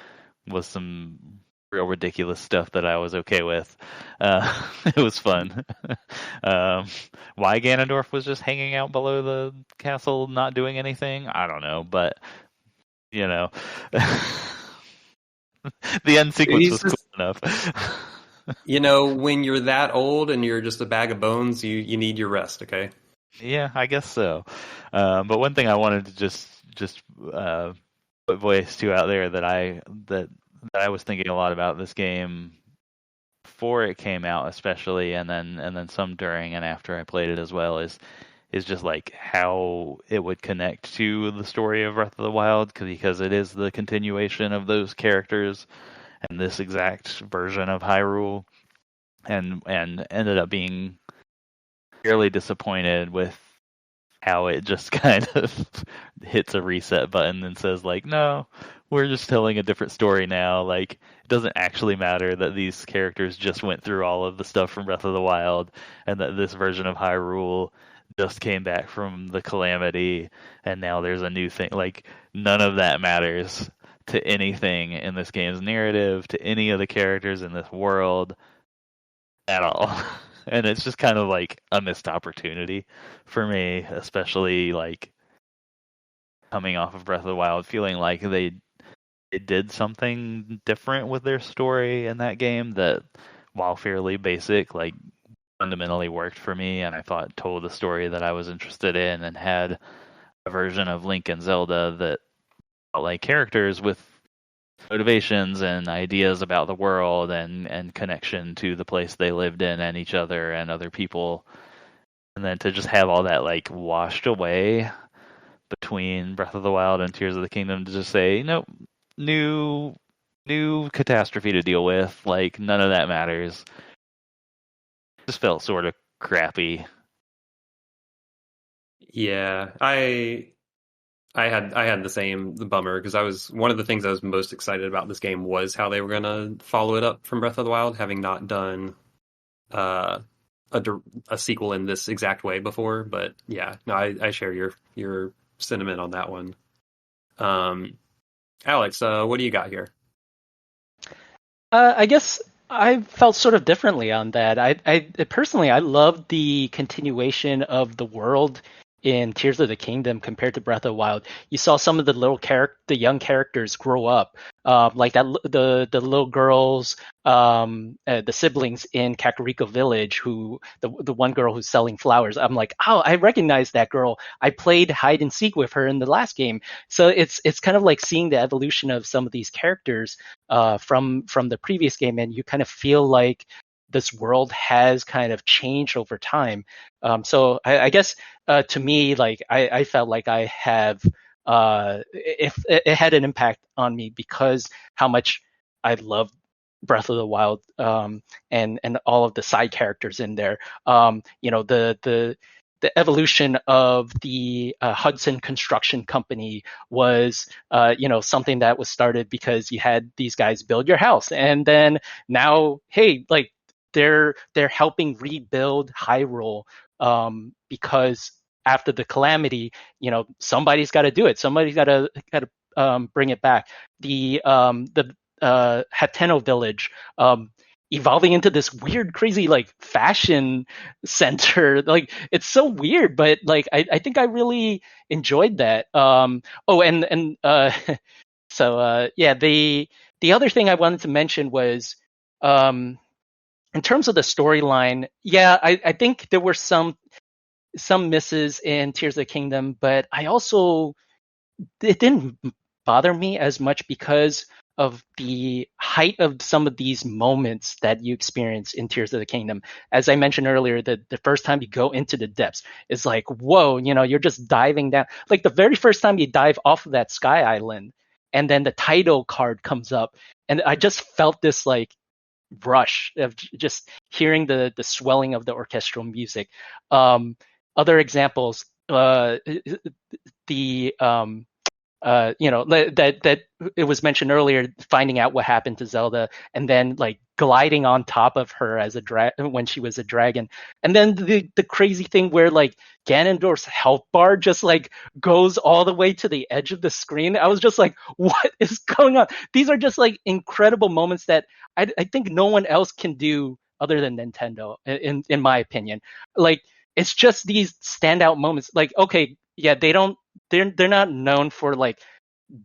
some real ridiculous stuff that I was okay with. It was fun. Why Ganondorf was just hanging out below the castle, not doing anything, I don't know, but you know, the end sequence was cool enough. When you're that old and you're just a bag of bones, you need your rest, okay? Yeah, I guess so. But one thing I wanted to just put voice to out there that I was thinking a lot about this game before it came out, especially, and then some during and after I played it as well, is just like how it would connect to the story of Breath of the Wild, because it is the continuation of those characters and this exact version of Hyrule, and ended up being fairly disappointed with how it just kind of hits a reset button and says like, no, we're just telling a different story now. Like, it doesn't actually matter that these characters just went through all of the stuff from Breath of the Wild, and that this version of Hyrule just came back from the calamity, and now there's a new thing. Like, none of that matters to anything in this game's narrative, to any of the characters in this world at all. And it's just kind of like a missed opportunity for me, especially like coming off of Breath of the Wild, feeling like they did something different with their story in that game that, while fairly basic, like fundamentally worked for me, and I thought told the story that I was interested in, and had a version of Link and Zelda that felt like characters with motivations and ideas about the world, and connection to the place they lived in and each other and other people. And then to just have all that like washed away between Breath of the Wild and Tears of the Kingdom, to just say, nope, new catastrophe to deal with, like none of that matters, just felt sort of crappy. Yeah, I had the bummer, because I was one of the things I was most excited about this game was how they were gonna follow it up from Breath of the Wild, having not done a sequel in this exact way before. But yeah, no, I share your sentiment on that one. Alex, what do you got here? I guess I felt sort of differently on that. I personally, I loved the continuation of the world in Tears of the Kingdom compared to Breath of the Wild. You saw some of the young characters grow up, like that the little girls, the siblings in Kakariko Village, who the one girl who's selling flowers. I'm like, oh, I recognize that girl. I played hide and seek with her in the last game. So it's kind of like seeing the evolution of some of these characters from the previous game, and you kind of feel like this world has kind of changed over time. So I guess to me, like I felt like I have if it had an impact on me because how much I loved Breath of the Wild, and all of the side characters in there. The evolution of the Hudson Construction Company was, something that was started because you had these guys build your house, and then now, hey, like they're helping rebuild Hyrule, because after the calamity, somebody's got to do it. Somebody's got to bring it back. The Hateno village, evolving into this weird, crazy, like fashion center. Like it's so weird, but like I think I really enjoyed that. Yeah, the other thing I wanted to mention was, in terms of the storyline, yeah, I think there were some misses in Tears of the Kingdom, but it didn't bother me as much because of the height of some of these moments that you experience in Tears of the Kingdom. As I mentioned earlier, the first time you go into the depths, it's like, whoa, you're just diving down. Like the very first time you dive off of that sky island, and then the title card comes up, and I just felt this like rush of just hearing the swelling of the orchestral music. Other examples, the that it was mentioned earlier, finding out what happened to Zelda, and then like gliding on top of her as a when she was a dragon, and then the crazy thing where like Ganondorf's health bar just like goes all the way to the edge of the screen. I was just like, what is going on? These are just like incredible moments that I think no one else can do other than Nintendo, in my opinion. Like, it's just these standout moments. Like, okay, yeah, they're not known for like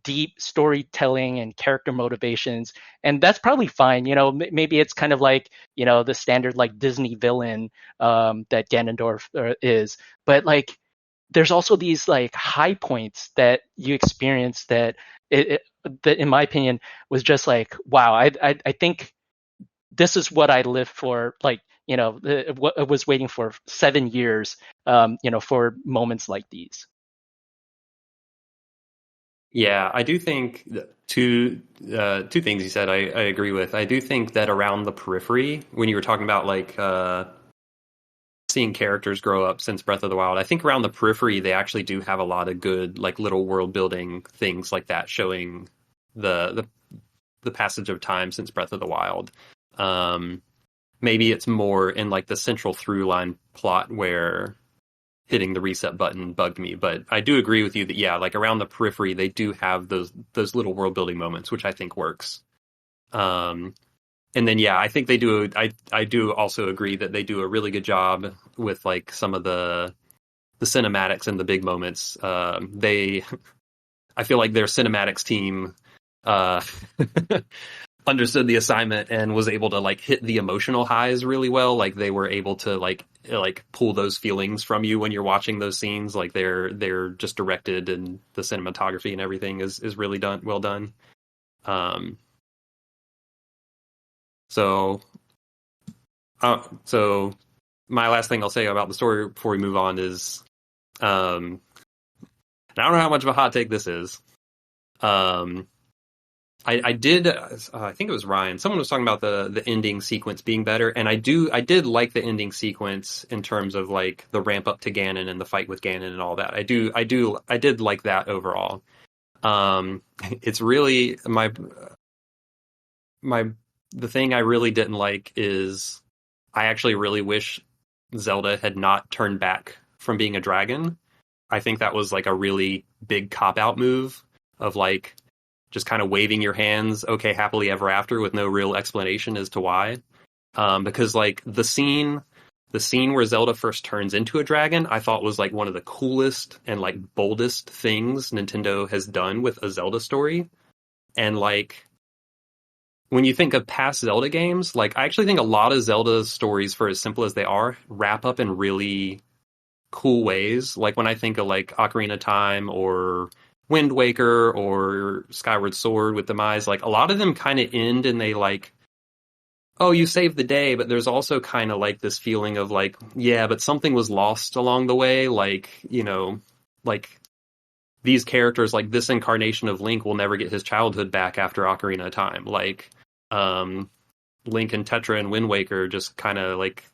deep storytelling and character motivations, and that's probably fine. Maybe it's kind of like the standard like Disney villain that Ganondorf is, but like there's also these like high points that you experience that that in my opinion was just like, wow, I think this is what I lived for, like what I was waiting for 7 years, for moments like these. Yeah, I do think two things you said I agree with. I do think that around the periphery, when you were talking about like seeing characters grow up since Breath of the Wild, I think around the periphery they actually do have a lot of good like little world building things like that, showing the passage of time since Breath of the Wild. Maybe it's more in like the central through line plot where hitting the reset button bugged me, but I do agree with you that yeah, like around the periphery they do have those little world building moments, which I think works. And then yeah, I think they do. I do also agree that they do a really good job with like some of the cinematics and the big moments. I feel like their cinematics team understood the assignment and was able to like hit the emotional highs really well. Like they were able to like pull those feelings from you when you're watching those scenes. Like they're just directed, and the cinematography and everything is really well done. So my last thing I'll say about the story before we move on is, and I don't know how much of a hot take this is. I did. I think it was Ryan. Someone was talking about the ending sequence being better, and I did like the ending sequence in terms of like the ramp up to Ganon and the fight with Ganon and all that. I did like that overall. It's really the thing I really didn't like is I actually really wish Zelda had not turned back from being a dragon. I think that was like a really big cop-out move of like just kind of waving your hands, okay, happily ever after, with no real explanation as to why. Because like the scene where Zelda first turns into a dragon, I thought was like one of the coolest and like boldest things Nintendo has done with a Zelda story. And like when you think of past Zelda games, like I actually think a lot of Zelda stories, for as simple as they are, wrap up in really cool ways. Like when I think of like Ocarina of Time or Wind Waker or Skyward Sword with Demise, like a lot of them kind of end and they like, oh, you saved the day, but there's also kind of like this feeling of like, yeah, but something was lost along the way. Like, like these characters, like this incarnation of Link will never get his childhood back after Ocarina of Time. Like, Link and Tetra and Wind Waker just kind of like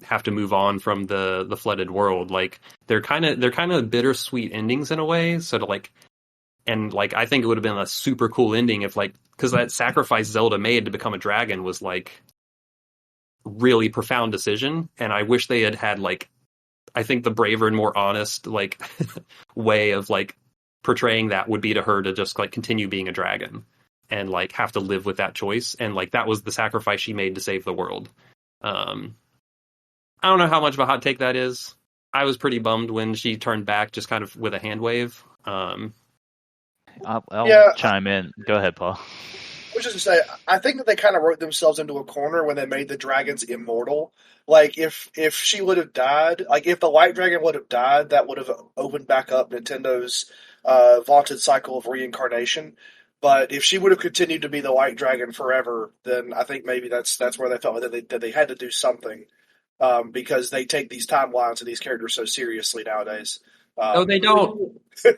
have to move on from the flooded world. Like they're kind of bittersweet endings in a way. So to like, and like I think it would have been a super cool ending if like, because that sacrifice Zelda made to become a dragon was like really profound decision, and I wish they had like, I think the braver and more honest like way of like portraying that would be to her to just like continue being a dragon and like have to live with that choice, and like that was the sacrifice she made to save the world. I don't know how much of a hot take that is. I was pretty bummed when she turned back just kind of with a hand wave. I'll chime in. Go ahead, Paul. I was just to say, I think that they kind of wrote themselves into a corner when they made the dragons immortal. Like, if she would have died, like, if the White Dragon would have died, that would have opened back up Nintendo's vaunted cycle of reincarnation. But if she would have continued to be the White Dragon forever, then I think maybe that's where they felt that they had to do something, because they take these timelines and these characters so seriously nowadays. No, they don't. Hey,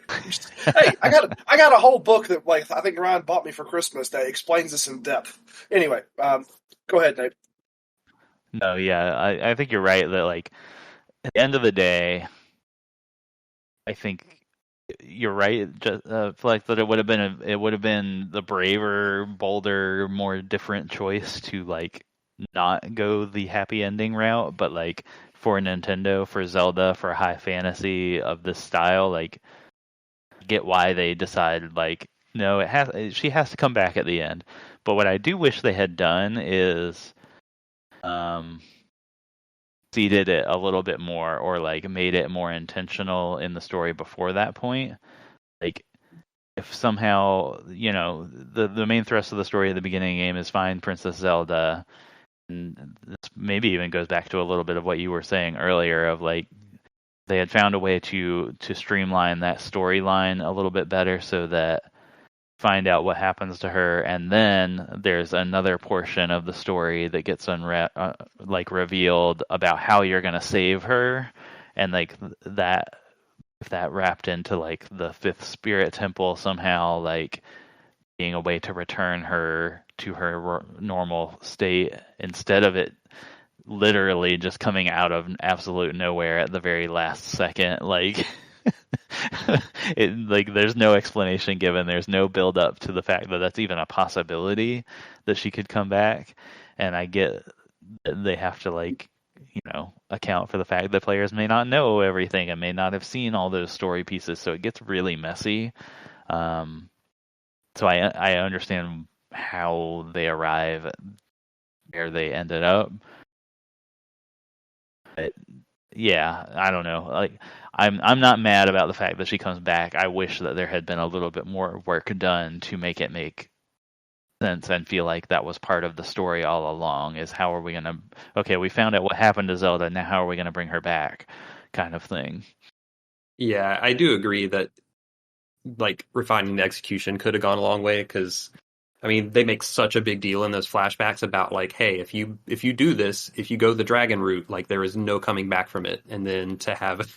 I got a whole book that I think Ryan bought me for Christmas that explains this in depth. Anyway, go ahead, Nate. No, yeah, I think you're right that at the end of the day, I think you're right. Just that it would have been the braver, bolder, more different choice to not go the happy ending route, but for Nintendo, for Zelda, for high fantasy of this style, get why they decided no, she has to come back at the end. But what I do wish they had done is seeded it a little bit more, or made it more intentional in the story before that point. If somehow the main thrust of the story at the beginning of the game is find Princess Zelda, and this maybe even goes back to a little bit of what you were saying earlier of they had found a way to streamline that storyline a little bit better so that find out what happens to her, and then there's another portion of the story that gets revealed about how you're going to save her, and that if that wrapped into the fifth spirit temple somehow being a way to return her to her normal state instead of it literally just coming out of absolute nowhere at the very last second. There's no explanation given. There's no build up to the fact that that's even a possibility that she could come back. And I get that they have to account for the fact that players may not know everything and may not have seen all those story pieces. So it gets really messy. So I understand how they arrive at where they ended up. But yeah, I don't know. I'm not mad about the fact that she comes back. I wish that there had been a little bit more work done to make it make sense and feel like that was part of the story all along. Is how are we gonna? Okay, we found out what happened to Zelda. Now how are we gonna bring her back? Kind of thing. Yeah, I do agree that refining the execution could have gone a long way, because I mean, they make such a big deal in those flashbacks about hey, if you do this, if you go the dragon route, there is no coming back from it. And then to have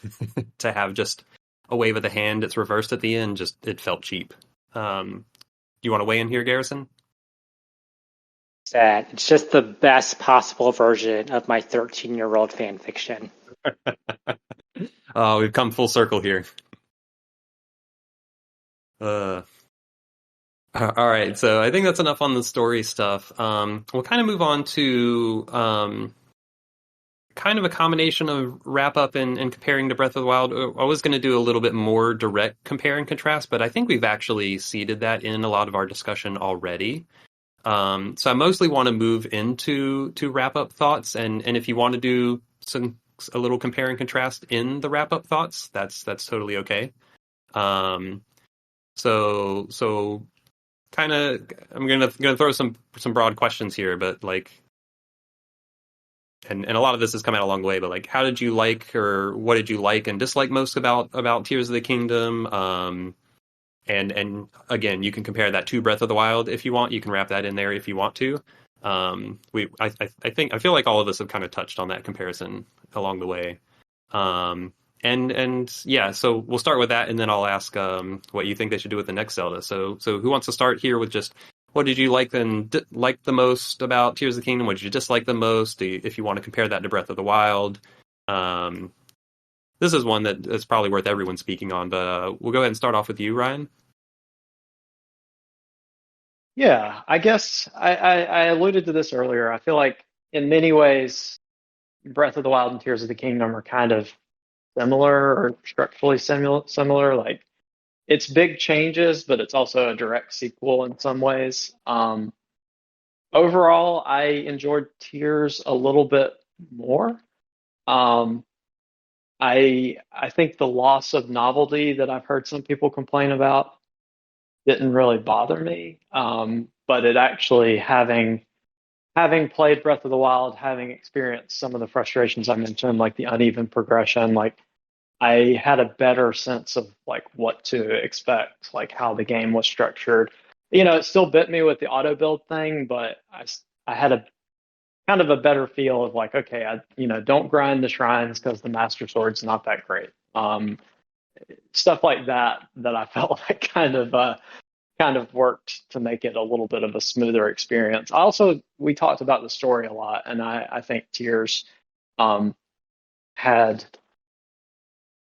to have just a wave of the hand that's reversed at the end, it felt cheap. Do you want to weigh in here, Garrison? Sad. It's just the best possible version of my 13-year-old fan fiction. Oh, we've come full circle here. All right, so I think that's enough on the story stuff. We'll kind of move on to kind of a combination of wrap up and comparing to Breath of the Wild. I was going to do a little bit more direct compare and contrast, but I think we've actually seeded that in a lot of our discussion already. So I mostly want to move into wrap up thoughts, and if you want to do a little compare and contrast in the wrap up thoughts, that's totally okay. So kind of, I'm gonna throw some broad questions here, but and a lot of this has come out along the way, but how did you like, or what did you like and dislike most about Tears of the Kingdom? And again, you can compare that to Breath of the Wild if you want. You can wrap that in there if you want to. I feel like all of us have kind of touched on that comparison along the way. And yeah, so we'll start with that, and then I'll ask what you think they should do with the next Zelda. So who wants to start here with just what did you like like the most about Tears of the Kingdom? What did you dislike the most? If you want to compare that to Breath of the Wild, this is one that's probably worth everyone speaking on. But we'll go ahead and start off with you, Ryan. Yeah, I guess I alluded to this earlier. I feel like in many ways, Breath of the Wild and Tears of the Kingdom are kind of similar or structurally similar. It's big changes, but it's also a direct sequel in some ways. Overall, I enjoyed Tears a little bit more. I think the loss of novelty that I've heard some people complain about didn't really bother me. But it actually having played Breath of the Wild, having experienced some of the frustrations I mentioned, like the uneven progression, I had a better sense of what to expect, how the game was structured. It still bit me with the auto build thing, but I had a kind of a better feel of okay, don't grind the shrines because the Master Sword's not that great. stuff like that I felt like kind of worked to make it a little bit of a smoother experience. Also, we talked about the story a lot, and I think Tears had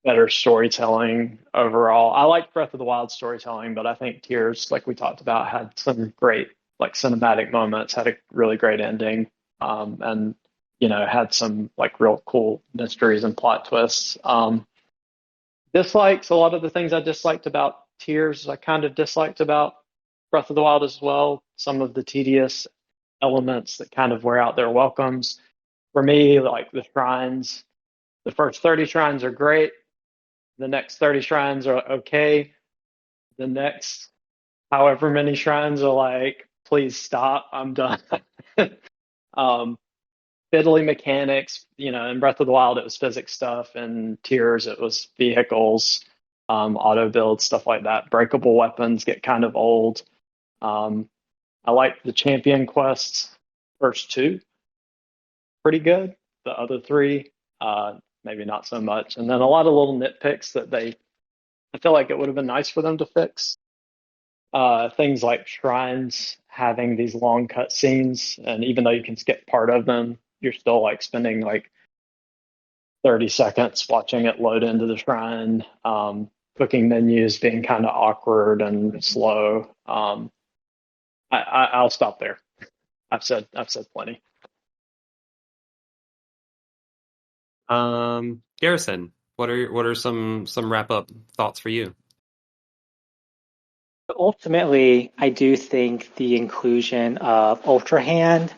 better storytelling overall. I like Breath of the Wild storytelling, but I think Tears, like we talked about, had some great like cinematic moments, had a really great ending, and had some like real cool mysteries and plot twists. Dislikes, a lot of the things I disliked about Tears, I kind of disliked about Breath of the Wild as well. Some of the tedious elements that kind of wear out their welcomes. For me, like the shrines, the first 30 shrines are great. The next 30 shrines are okay. The next however many shrines are like, please stop, I'm done. Fiddly mechanics, in Breath of the Wild it was physics stuff, and Tears it was vehicles, auto build, stuff like that. Breakable weapons get kind of old. I like the champion quests, first two, pretty good. The other three, maybe not so much. And then a lot of little nitpicks that I feel like it would have been nice for them to fix. Things like shrines having these long cut scenes, and even though you can skip part of them, you're still like spending like 30 seconds watching it load into the shrine. Cooking menus being kind of awkward and slow. I'll stop there. I've said plenty. Garrison, what are some wrap up thoughts for you? Ultimately, I do think the inclusion of ultrahand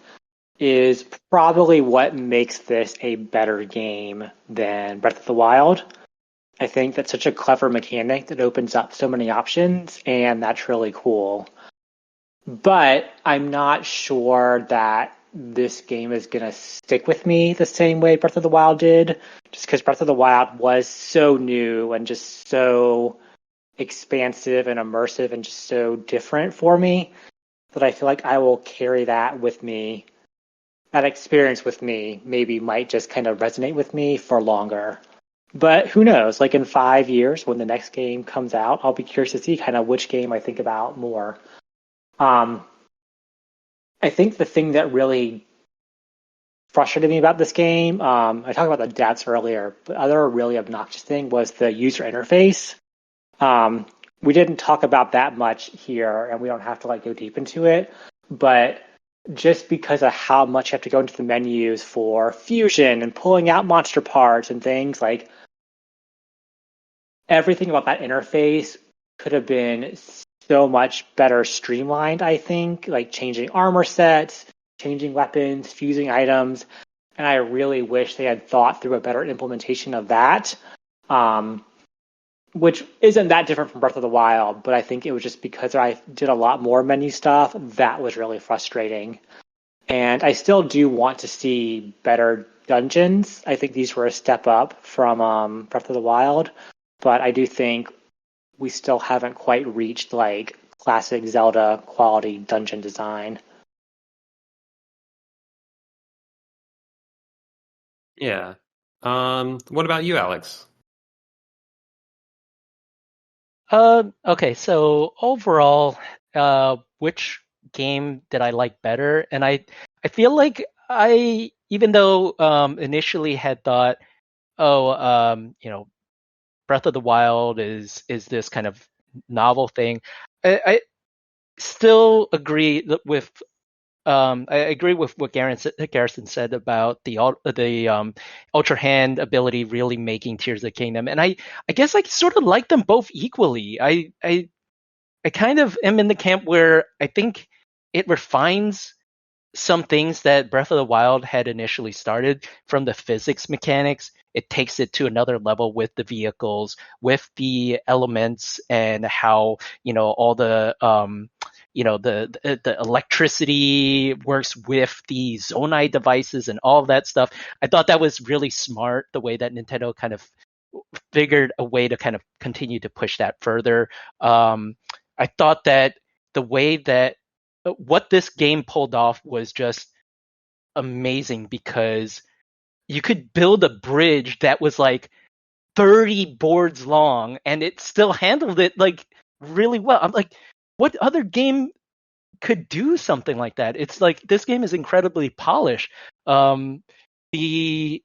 is probably what makes this a better game than Breath of the Wild. I think that's such a clever mechanic that opens up so many options, and that's really cool. But I'm not sure that this game is going to stick with me the same way Breath of the Wild did, just because Breath of the Wild was so new and just so expansive and immersive and just so different for me that I feel like I will carry that with me. That experience with me maybe might just kind of resonate with me for longer. But who knows? Like in 5 years, when the next game comes out, I'll be curious to see kind of which game I think about more. I think the thing that really frustrated me about this game, I talked about the deaths earlier, but the other really obnoxious thing was the user interface. We didn't talk about that much here, and we don't have to like go deep into it, but just because of how much you have to go into the menus for fusion and pulling out monster parts and things, like everything about that interface could have been so much better streamlined, I think, like changing armor sets, changing weapons, fusing items, and I really wish they had thought through a better implementation of that, which isn't that different from Breath of the Wild, but I think it was just because I did a lot more menu stuff, that was really frustrating. And I still do want to see better dungeons. I think these were a step up from Breath of the Wild, but I do think we still haven't quite reached like classic Zelda quality dungeon design. Yeah. What about you, Alex? Okay, so overall, which game did I like better? And I feel like even though initially had thought, Breath of the Wild is this kind of novel thing, I still agree with I agree with what Garrison said about the Ultra Hand ability really making Tears of the Kingdom, and I guess I sort of like them both equally. I kind of am in the camp where I think it refines some things that Breath of the Wild had initially started from the physics mechanics. It takes it to another level with the vehicles, with the elements, and how all the the electricity works with the Zonai devices and all of that stuff. I thought that was really smart, the way that Nintendo kind of figured a way to kind of continue to push that further. I thought that the way that what this game pulled off was just amazing, because you could build a bridge that was like 30 boards long, and it still handled it like really well. I'm like, what other game could do something like that? It's like this game is incredibly polished. The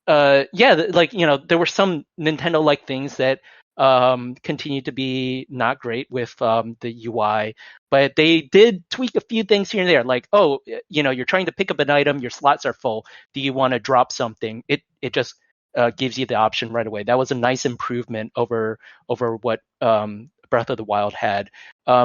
like there were some Nintendo like things that continue to be not great with the UI, but they did tweak a few things here and there. Like, oh, you're trying to pick up an item, your slots are full. Do you want to drop something? It just gives you the option right away. That was a nice improvement over what Breath of the Wild had.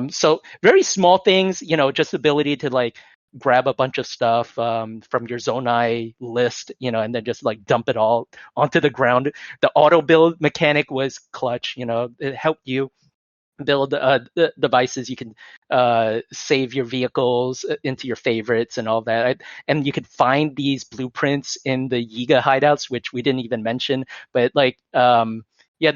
So very small things, just the ability to like grab a bunch of stuff from your Zonai list, and then just like dump it all onto the ground. The auto build mechanic was clutch. It helped you build the devices. You can save your vehicles into your favorites and all that. And you could find these blueprints in the Yiga hideouts, which we didn't even mention. But like, yeah,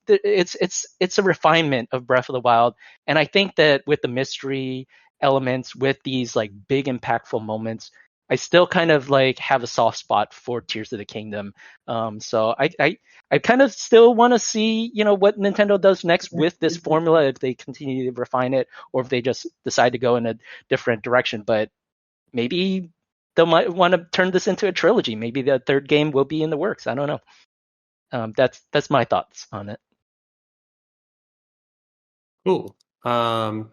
it's a refinement of Breath of the Wild. And I think that with the mystery elements, with these like big impactful moments, I still kind of like have a soft spot for Tears of the Kingdom. So I kind of still want to see, what Nintendo does next with this formula, if they continue to refine it or if they just decide to go in a different direction. But maybe they might want to turn this into a trilogy. Maybe the third game will be in the works. I don't know. That's my thoughts on it. Cool. Paul,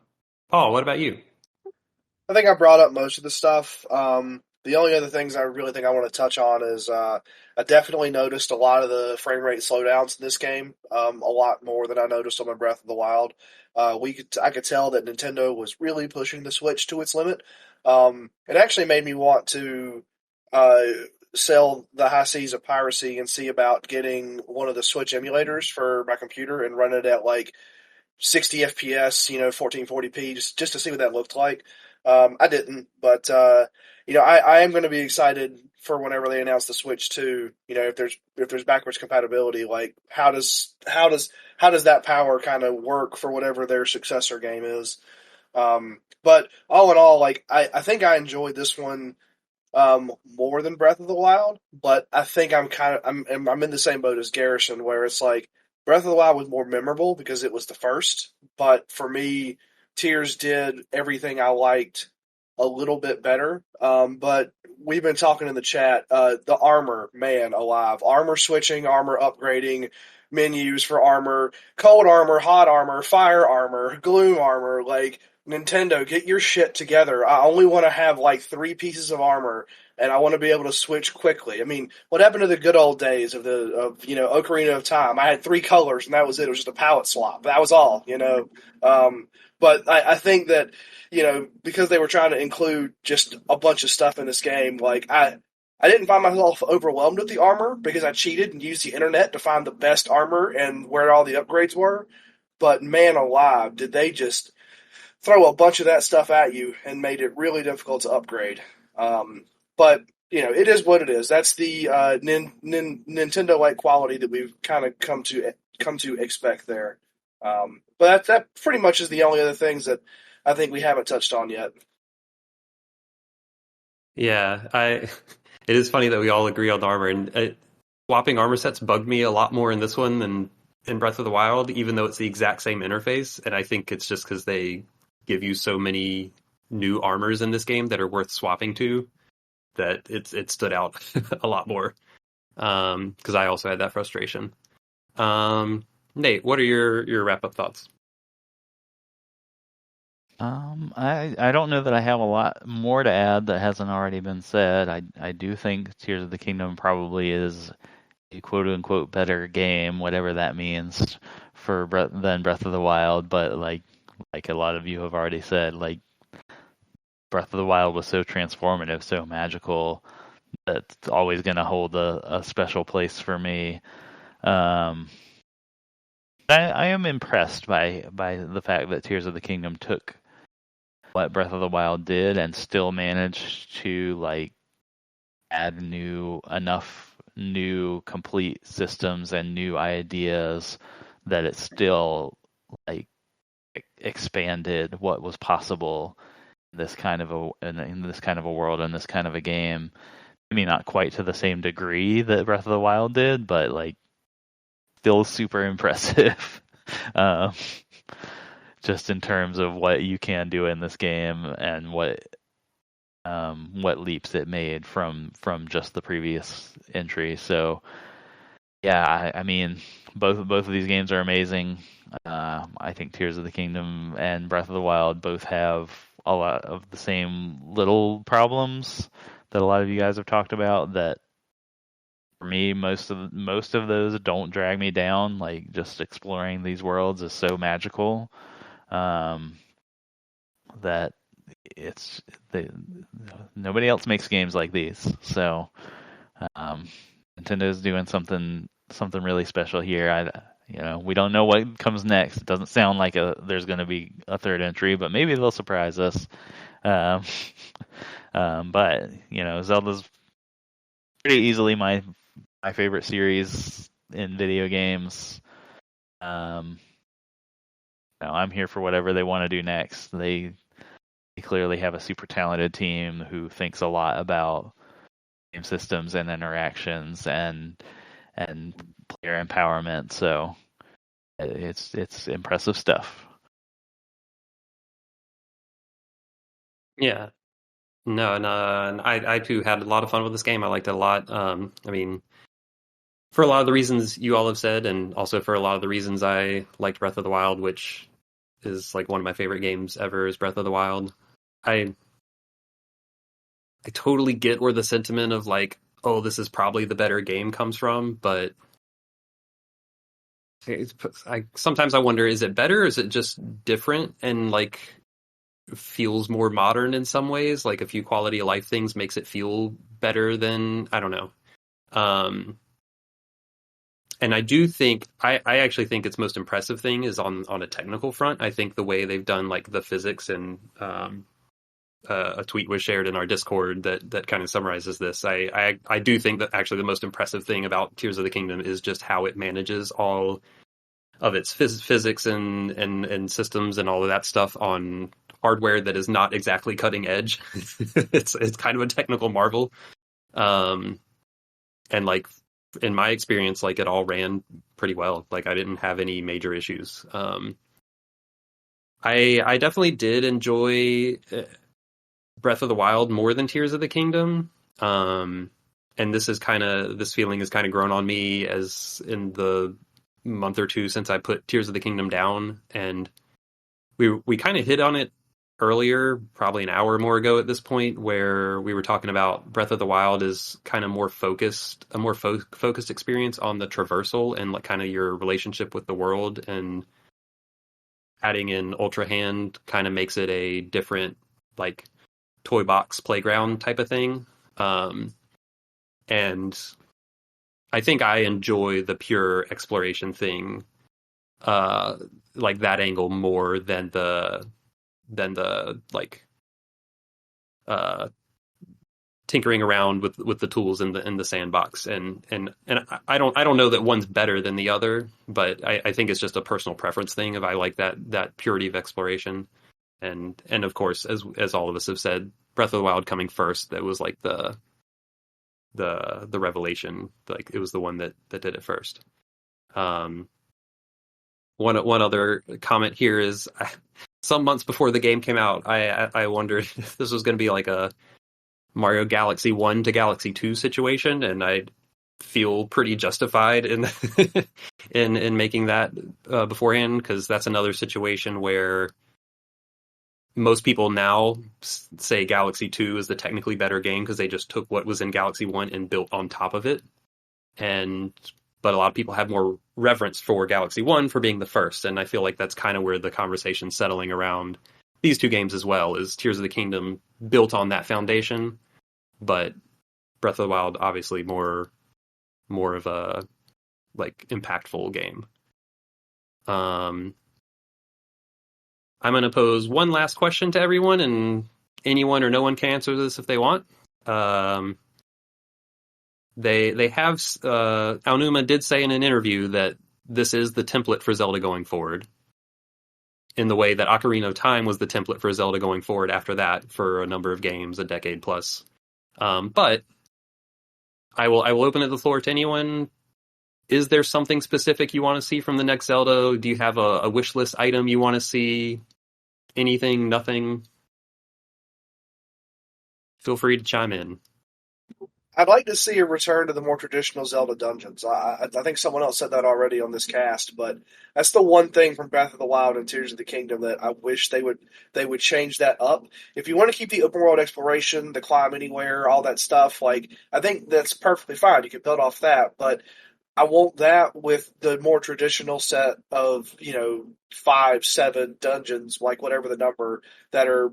what about you? I think I brought up most of the stuff. The only other things I really think I want to touch on is I definitely noticed a lot of the frame rate slowdowns in this game, a lot more than I noticed on my Breath of the Wild. I could tell that Nintendo was really pushing the Switch to its limit. It actually made me want to sell the high seas of piracy and see about getting one of the Switch emulators for my computer and run it at like 60 FPS, 1440p, just to see what that looked like. I didn't, but I am going to be excited for whenever they announce the Switch 2. If there's backwards compatibility, like how does that power kind of work for whatever their successor game is? But all in all, like I think I enjoyed this one more than Breath of the Wild, but I think I'm in the same boat as Garrison, where it's like Breath of the Wild was more memorable because it was the first, but for me, Tears did everything I liked a little bit better. But we've been talking in the chat, the armor, man alive. Armor switching, armor upgrading, menus for armor, cold armor, hot armor, fire armor, gloom armor. Like, Nintendo, get your shit together. I only want to have like 3 pieces of armor, and I want to be able to switch quickly. I mean, what happened to the good old days of Ocarina of Time? I had 3 colors, and that was it. It was just a palette swap. That was all. But I think that, because they were trying to include just a bunch of stuff in this game, like I didn't find myself overwhelmed with the armor because I cheated and used the internet to find the best armor and where all the upgrades were. But man alive, did they just throw a bunch of that stuff at you and made it really difficult to upgrade. But it is what it is. That's the Nintendo-like quality that we've kind of come to expect there. But that pretty much is the only other things that I think we haven't touched on yet. Yeah, it is funny that we all agree on the armor, and swapping armor sets bugged me a lot more in this one than in Breath of the Wild, even though it's the exact same interface. And I think it's just because they give you so many new armors in this game that are worth swapping to that it stood out a lot more. Because I also had that frustration. Nate, what are your wrap up thoughts? I don't know that I have a lot more to add that hasn't already been said. I do think Tears of the Kingdom probably is a quote unquote better game, whatever that means, than Breath of the Wild. But like a lot of you have already said, like Breath of the Wild was so transformative, so magical, that it's always going to hold a special place for me. I am impressed by the fact that Tears of the Kingdom took what Breath of the Wild did and still managed to like add enough new complete systems and new ideas that it still like expanded what was possible in this kind of a world and this kind of a game. I mean, not quite to the same degree that Breath of the Wild did, but like still super impressive. um, just in terms of what you can do in this game and what leaps it made from just the previous entry. So yeah, I mean, both of these games are amazing. I think Tears of the Kingdom and Breath of the Wild both have a lot of the same little problems that a lot of you guys have talked about. That for me, most of those don't drag me down. Like, just exploring these worlds is so magical that nobody else makes games like these. So Nintendo's doing something really special here. We don't know what comes next. It doesn't sound like there's going to be a third entry, but maybe they'll surprise us. But Zelda's pretty easily my favorite series in video games. I'm here for whatever they want to do next. They clearly have a super talented team who thinks a lot about game systems and interactions and player empowerment. So it's impressive stuff. Yeah. No, and I too had a lot of fun with this game. I liked it a lot. I mean, for a lot of the reasons you all have said, and also for a lot of the reasons I liked Breath of the Wild, which is like one of my favorite games ever, is Breath of the Wild. I totally get where the sentiment of like, oh, this is probably the better game comes from, but sometimes I wonder, is it better or is it just different and like feels more modern in some ways? Like a few quality of life things makes it feel better than, I don't know. And I do think, I actually think its most impressive thing is on a technical front. I think the way they've done like the physics, and a tweet was shared in our Discord that kind of summarizes this. I do think that actually the most impressive thing about Tears of the Kingdom is just how it manages all of its physics and systems and all of that stuff on hardware that is not exactly cutting edge. It's kind of a technical marvel. And like, in my experience, like it all ran pretty well. Like I didn't have any major issues. I definitely did enjoy Breath of the Wild more than Tears of the Kingdom. And this feeling has kind of grown on me as in the month or two since I put Tears of the Kingdom down. And we kind of hit on it earlier, probably an hour or more ago at this point, where we were talking about Breath of the Wild is kind of more focused, a more focused experience on the traversal and like kind of your relationship with the world, and adding in ultrahand kind of makes it a different like toy box playground type of thing. And I think I enjoy the pure exploration thing, like that angle more than the like tinkering around with the tools in the sandbox. And I don't know that one's better than the other, but I think it's just a personal preference thing. If I like that purity of exploration, and of course, as all of us have said, Breath of the Wild coming first, that was like the revelation. Like it was the one that did it first. One other comment here is, some months before the game came out, I wondered if this was going to be like a Mario Galaxy 1 to Galaxy 2 situation, and I feel pretty justified in in making that beforehand, because that's another situation where most people now say Galaxy 2 is the technically better game because they just took what was in Galaxy 1 and built on top of it. But a lot of people have more reverence for Galaxy 1 for being the first, and I feel like that's kind of where the conversation's settling around these two games as well, is Tears of the Kingdom built on that foundation, but Breath of the Wild obviously more of a like impactful game. I'm going to pose one last question to everyone, and anyone or no one can answer this if they want. They have Aonuma did say in an interview that this is the template for Zelda going forward, in the way that Ocarina of Time was the template for Zelda going forward after that for a number of games, a decade plus. But I will open the floor to anyone. is there something specific you want to see from the next Zelda? Do you have a wish list item you want to see? Anything, nothing? Feel free to chime in. I'd like to see a return to the more traditional Zelda dungeons. I think someone else said that already on this cast, but that's the one thing from Breath of the Wild and Tears of the Kingdom that I wish they would change that up. If you want to keep the open world exploration, the climb anywhere, all that stuff, like I think that's perfectly fine. You can build off that, but I want that with the more traditional set of 5, 7 dungeons, like whatever the number that are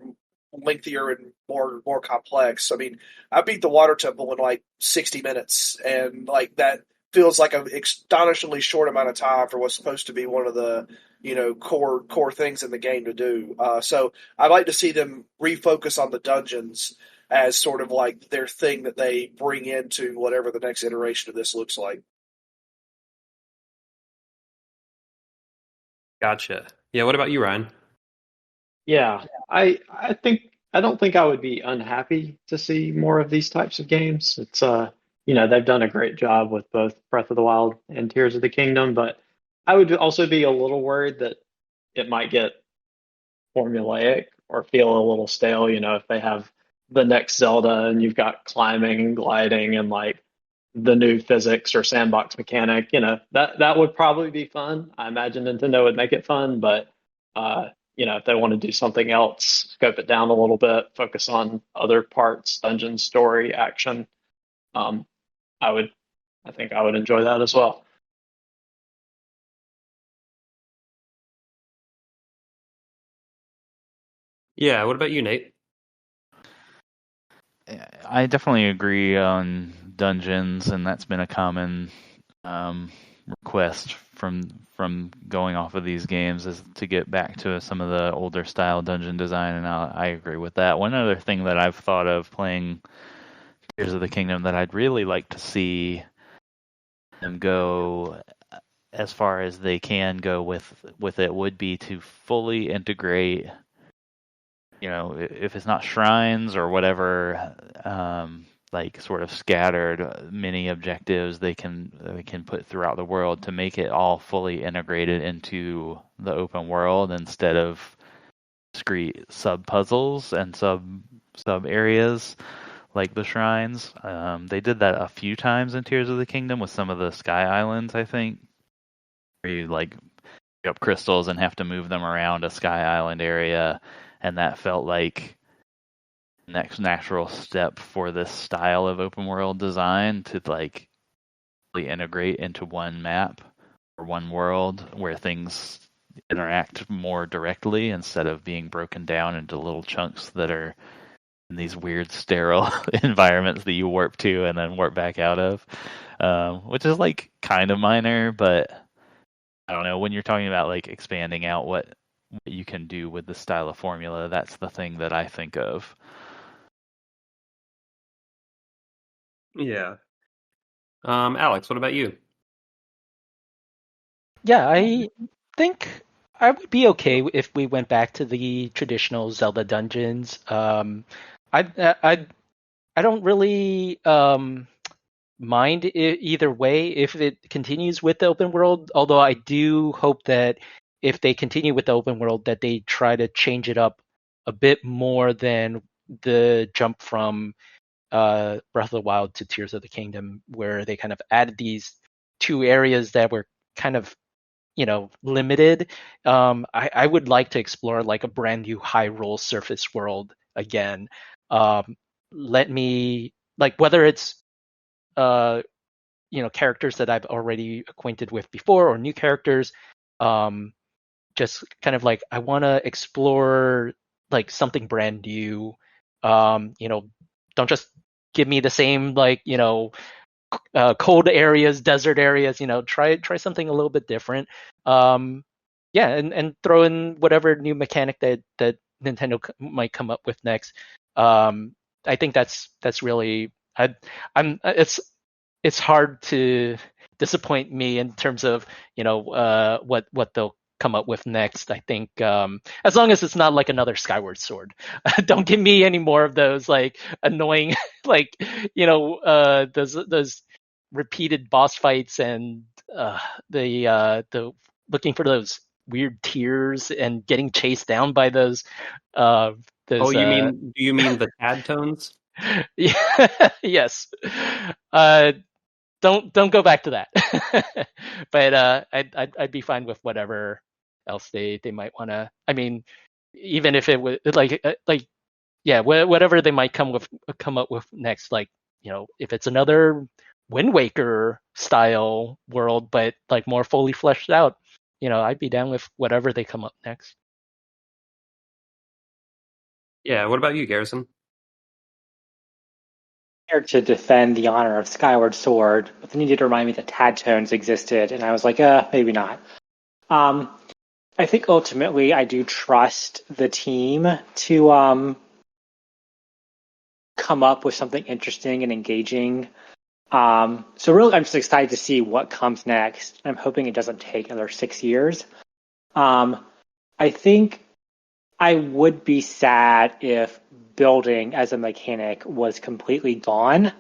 lengthier and more complex. I mean, I beat the water temple in like 60 minutes, and like that feels like an astonishingly short amount of time for what's supposed to be one of the core things in the game to do. So I'd like to see them refocus on the dungeons as sort of like their thing that they bring into whatever the next iteration of this looks like. Gotcha. Yeah, what about you, Ryan? Yeah, I don't think I would be unhappy to see more of these types of games. It's they've done a great job with both Breath of the Wild and Tears of the Kingdom, but I would also be a little worried that it might get formulaic or feel a little stale, if they have the next Zelda and you've got climbing and gliding and like the new physics or sandbox mechanic, that would probably be fun. I imagine Nintendo would make it fun, but if they want to do something else, scope it down a little bit, focus on other parts, dungeon, story, action, um, I think I would enjoy that as well. Yeah, what about you, Nate? I definitely agree on dungeons, and that's been a common request from going off of these games is to get back to some of the older style dungeon design, and I agree with that. One other thing that I've thought of playing Tears of the Kingdom that I'd really like to see them go as far as they can go with it would be to fully integrate, if it's not shrines or whatever, like sort of scattered mini objectives they can put throughout the world to make it all fully integrated into the open world instead of discrete sub puzzles and sub areas like the shrines. They did that a few times in Tears of the Kingdom with some of the Sky Islands, I think, where you like pick up crystals and have to move them around a Sky Island area, and that felt like the next natural step for this style of open world design to like really integrate into one map or one world where things interact more directly instead of being broken down into little chunks that are in these weird sterile environments that you warp to and then warp back out of, which is like kind of minor, but I don't know, when you're talking about like expanding out what you can do with this style of formula, that's the thing that I think of. Yeah. Alex, what about you? Yeah, I think I would be okay if we went back to the traditional Zelda dungeons. I don't really mind either way if it continues with the open world. Although I do hope that if they continue with the open world, that they try to change it up a bit more than the jump from Breath of the Wild to Tears of the Kingdom, where they kind of added these two areas that were kind of limited. I would like to explore like a brand new Hyrule surface world again. Let me like whether it's characters that I've already acquainted with before or new characters. Just kind of like I want to explore like something brand new. Don't just give me the same like cold areas, desert areas. Try something a little bit different. And throw in whatever new mechanic that Nintendo might come up with next. I think that's really it's hard to disappoint me in terms of what they'll come up with next. I think as long as it's not like another Skyward Sword, don't give me any more of those like annoying like those repeated boss fights and the looking for those weird tears and getting chased down by those. Do you mean the tad tones? Yeah, yes. Don't go back to that. But I'd be fine with whatever else they might want to. I mean, even if it was yeah, whatever they might come up with next. Like, if it's another Wind Waker style world, but like more fully fleshed out, I'd be down with whatever they come up next. Yeah. What about you, Garrison? Here to defend the honor of Skyward Sword, but then you did remind me that Tad Tones existed, and I was like, maybe not. I think ultimately I do trust the team to come up with something interesting and engaging. So really, I'm just excited to see what comes next. I'm hoping it doesn't take another 6 years. I think I would be sad if building as a mechanic was completely gone.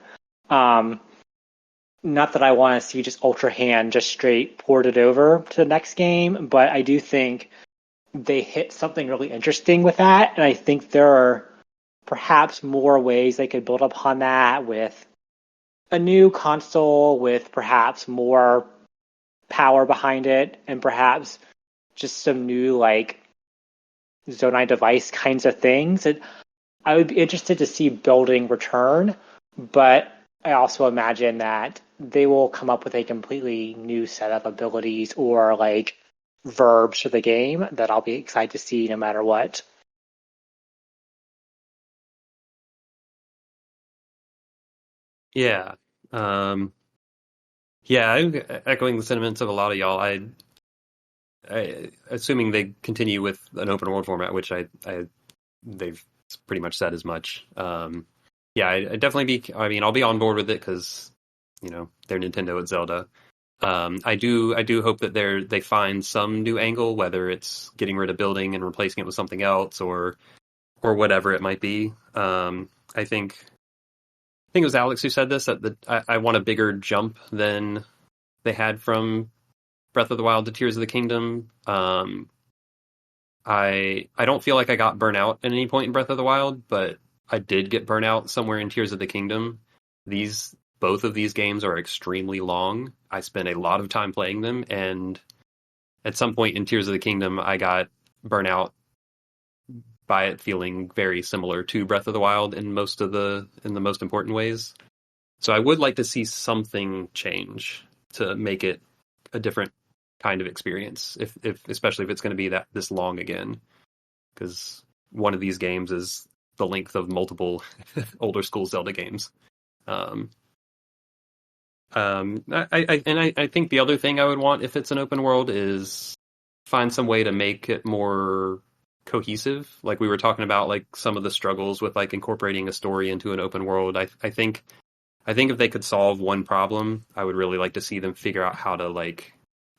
Not that I want to see just ultrahand just straight ported over to the next game, but I do think they hit something really interesting with that, and I think there are perhaps more ways they could build upon that with a new console with perhaps more power behind it, and perhaps just some new like Zonai device kinds of things. And I would be interested to see building return, but I also imagine that they will come up with a completely new set of abilities or like verbs for the game that I'll be excited to see no matter what. Yeah. Yeah, I'm echoing the sentiments of a lot of y'all. I assuming they continue with an open world format, which they've pretty much said as much. Yeah, I definitely be. I mean, I'll be on board with it because they're Nintendo at Zelda. I do hope that they find some new angle, whether it's getting rid of building and replacing it with something else, or whatever it might be. I think it was Alex who said this, that I want a bigger jump than they had from Breath of the Wild to Tears of the Kingdom. I don't feel like I got burnt out at any point in Breath of the Wild, but I did get burnt out somewhere in Tears of the Kingdom. Both of these games are extremely long. I spent a lot of time playing them, and at some point in Tears of the Kingdom, I got burnt out by it feeling very similar to Breath of the Wild in the most important ways. So I would like to see something change to make it a different kind of experience, especially if it's going to be this long again, because one of these games is the length of multiple older school Zelda games. I think the other thing I would want if it's an open world is find some way to make it more cohesive. Like we were talking about, like some of the struggles with like incorporating a story into an open world. I think if they could solve one problem, I would really like to see them figure out how to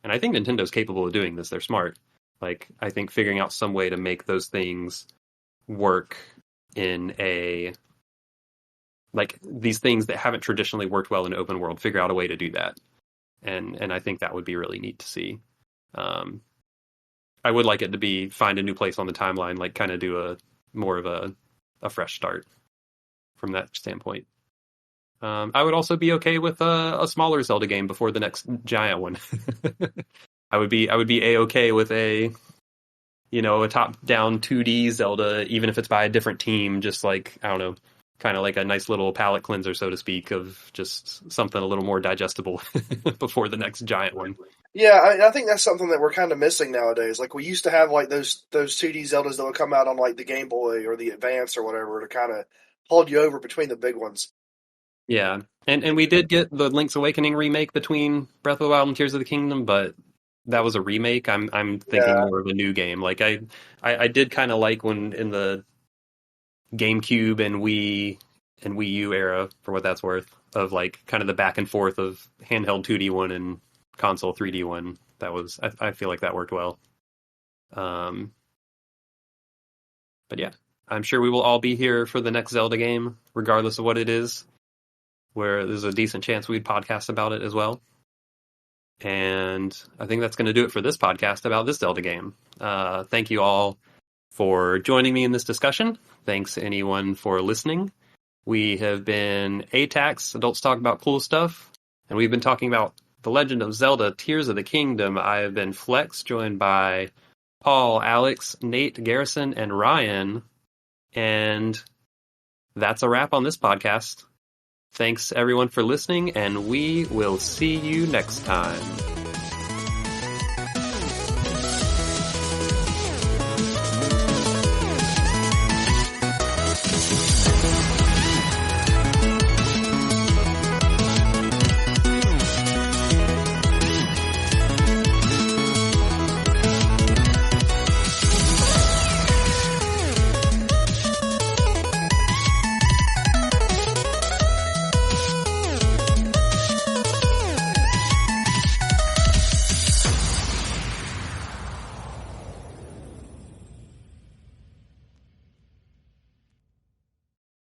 and I think Nintendo's capable of doing this. They're smart. Like, I think figuring out some way to make those things work in these things that haven't traditionally worked well in open world, figure out a way to do that. And I think that would be really neat to see. I would like it to find a new place on the timeline, like kind of do a more of a fresh start from that standpoint. I would also be okay with a smaller Zelda game before the next giant one. I would be a-okay with a top-down 2D Zelda, even if it's by a different team, just like, I don't know, kind of like a nice little palate cleanser, so to speak, of just something a little more digestible before the next giant one. Yeah, I think that's something that we're kind of missing nowadays. Like, we used to have like those 2D Zeldas that would come out on like the Game Boy or the Advance or whatever to kind of hold you over between the big ones. Yeah, and we did get the Link's Awakening remake between Breath of the Wild and Tears of the Kingdom, but that was a remake. I'm thinking more of a new game. Like I did kind of like when in the GameCube and Wii U era, for what that's worth, of like kind of the back and forth of handheld 2D one and console 3D one. That was I feel like that worked well. But yeah, I'm sure we will all be here for the next Zelda game, regardless of what it is, where there's a decent chance we'd podcast about it as well. And I think that's going to do it for this podcast about this Zelda game. Thank you all for joining me in this discussion. Thanks anyone for listening. We have been ATACS, Adults Talk About Cool Stuff, and we've been talking about The Legend of Zelda, Tears of the Kingdom. I have been Flex, joined by Paul, Alex, Nate, Garrison, and Ryan. And that's a wrap on this podcast. Thanks everyone for listening, and we will see you next time.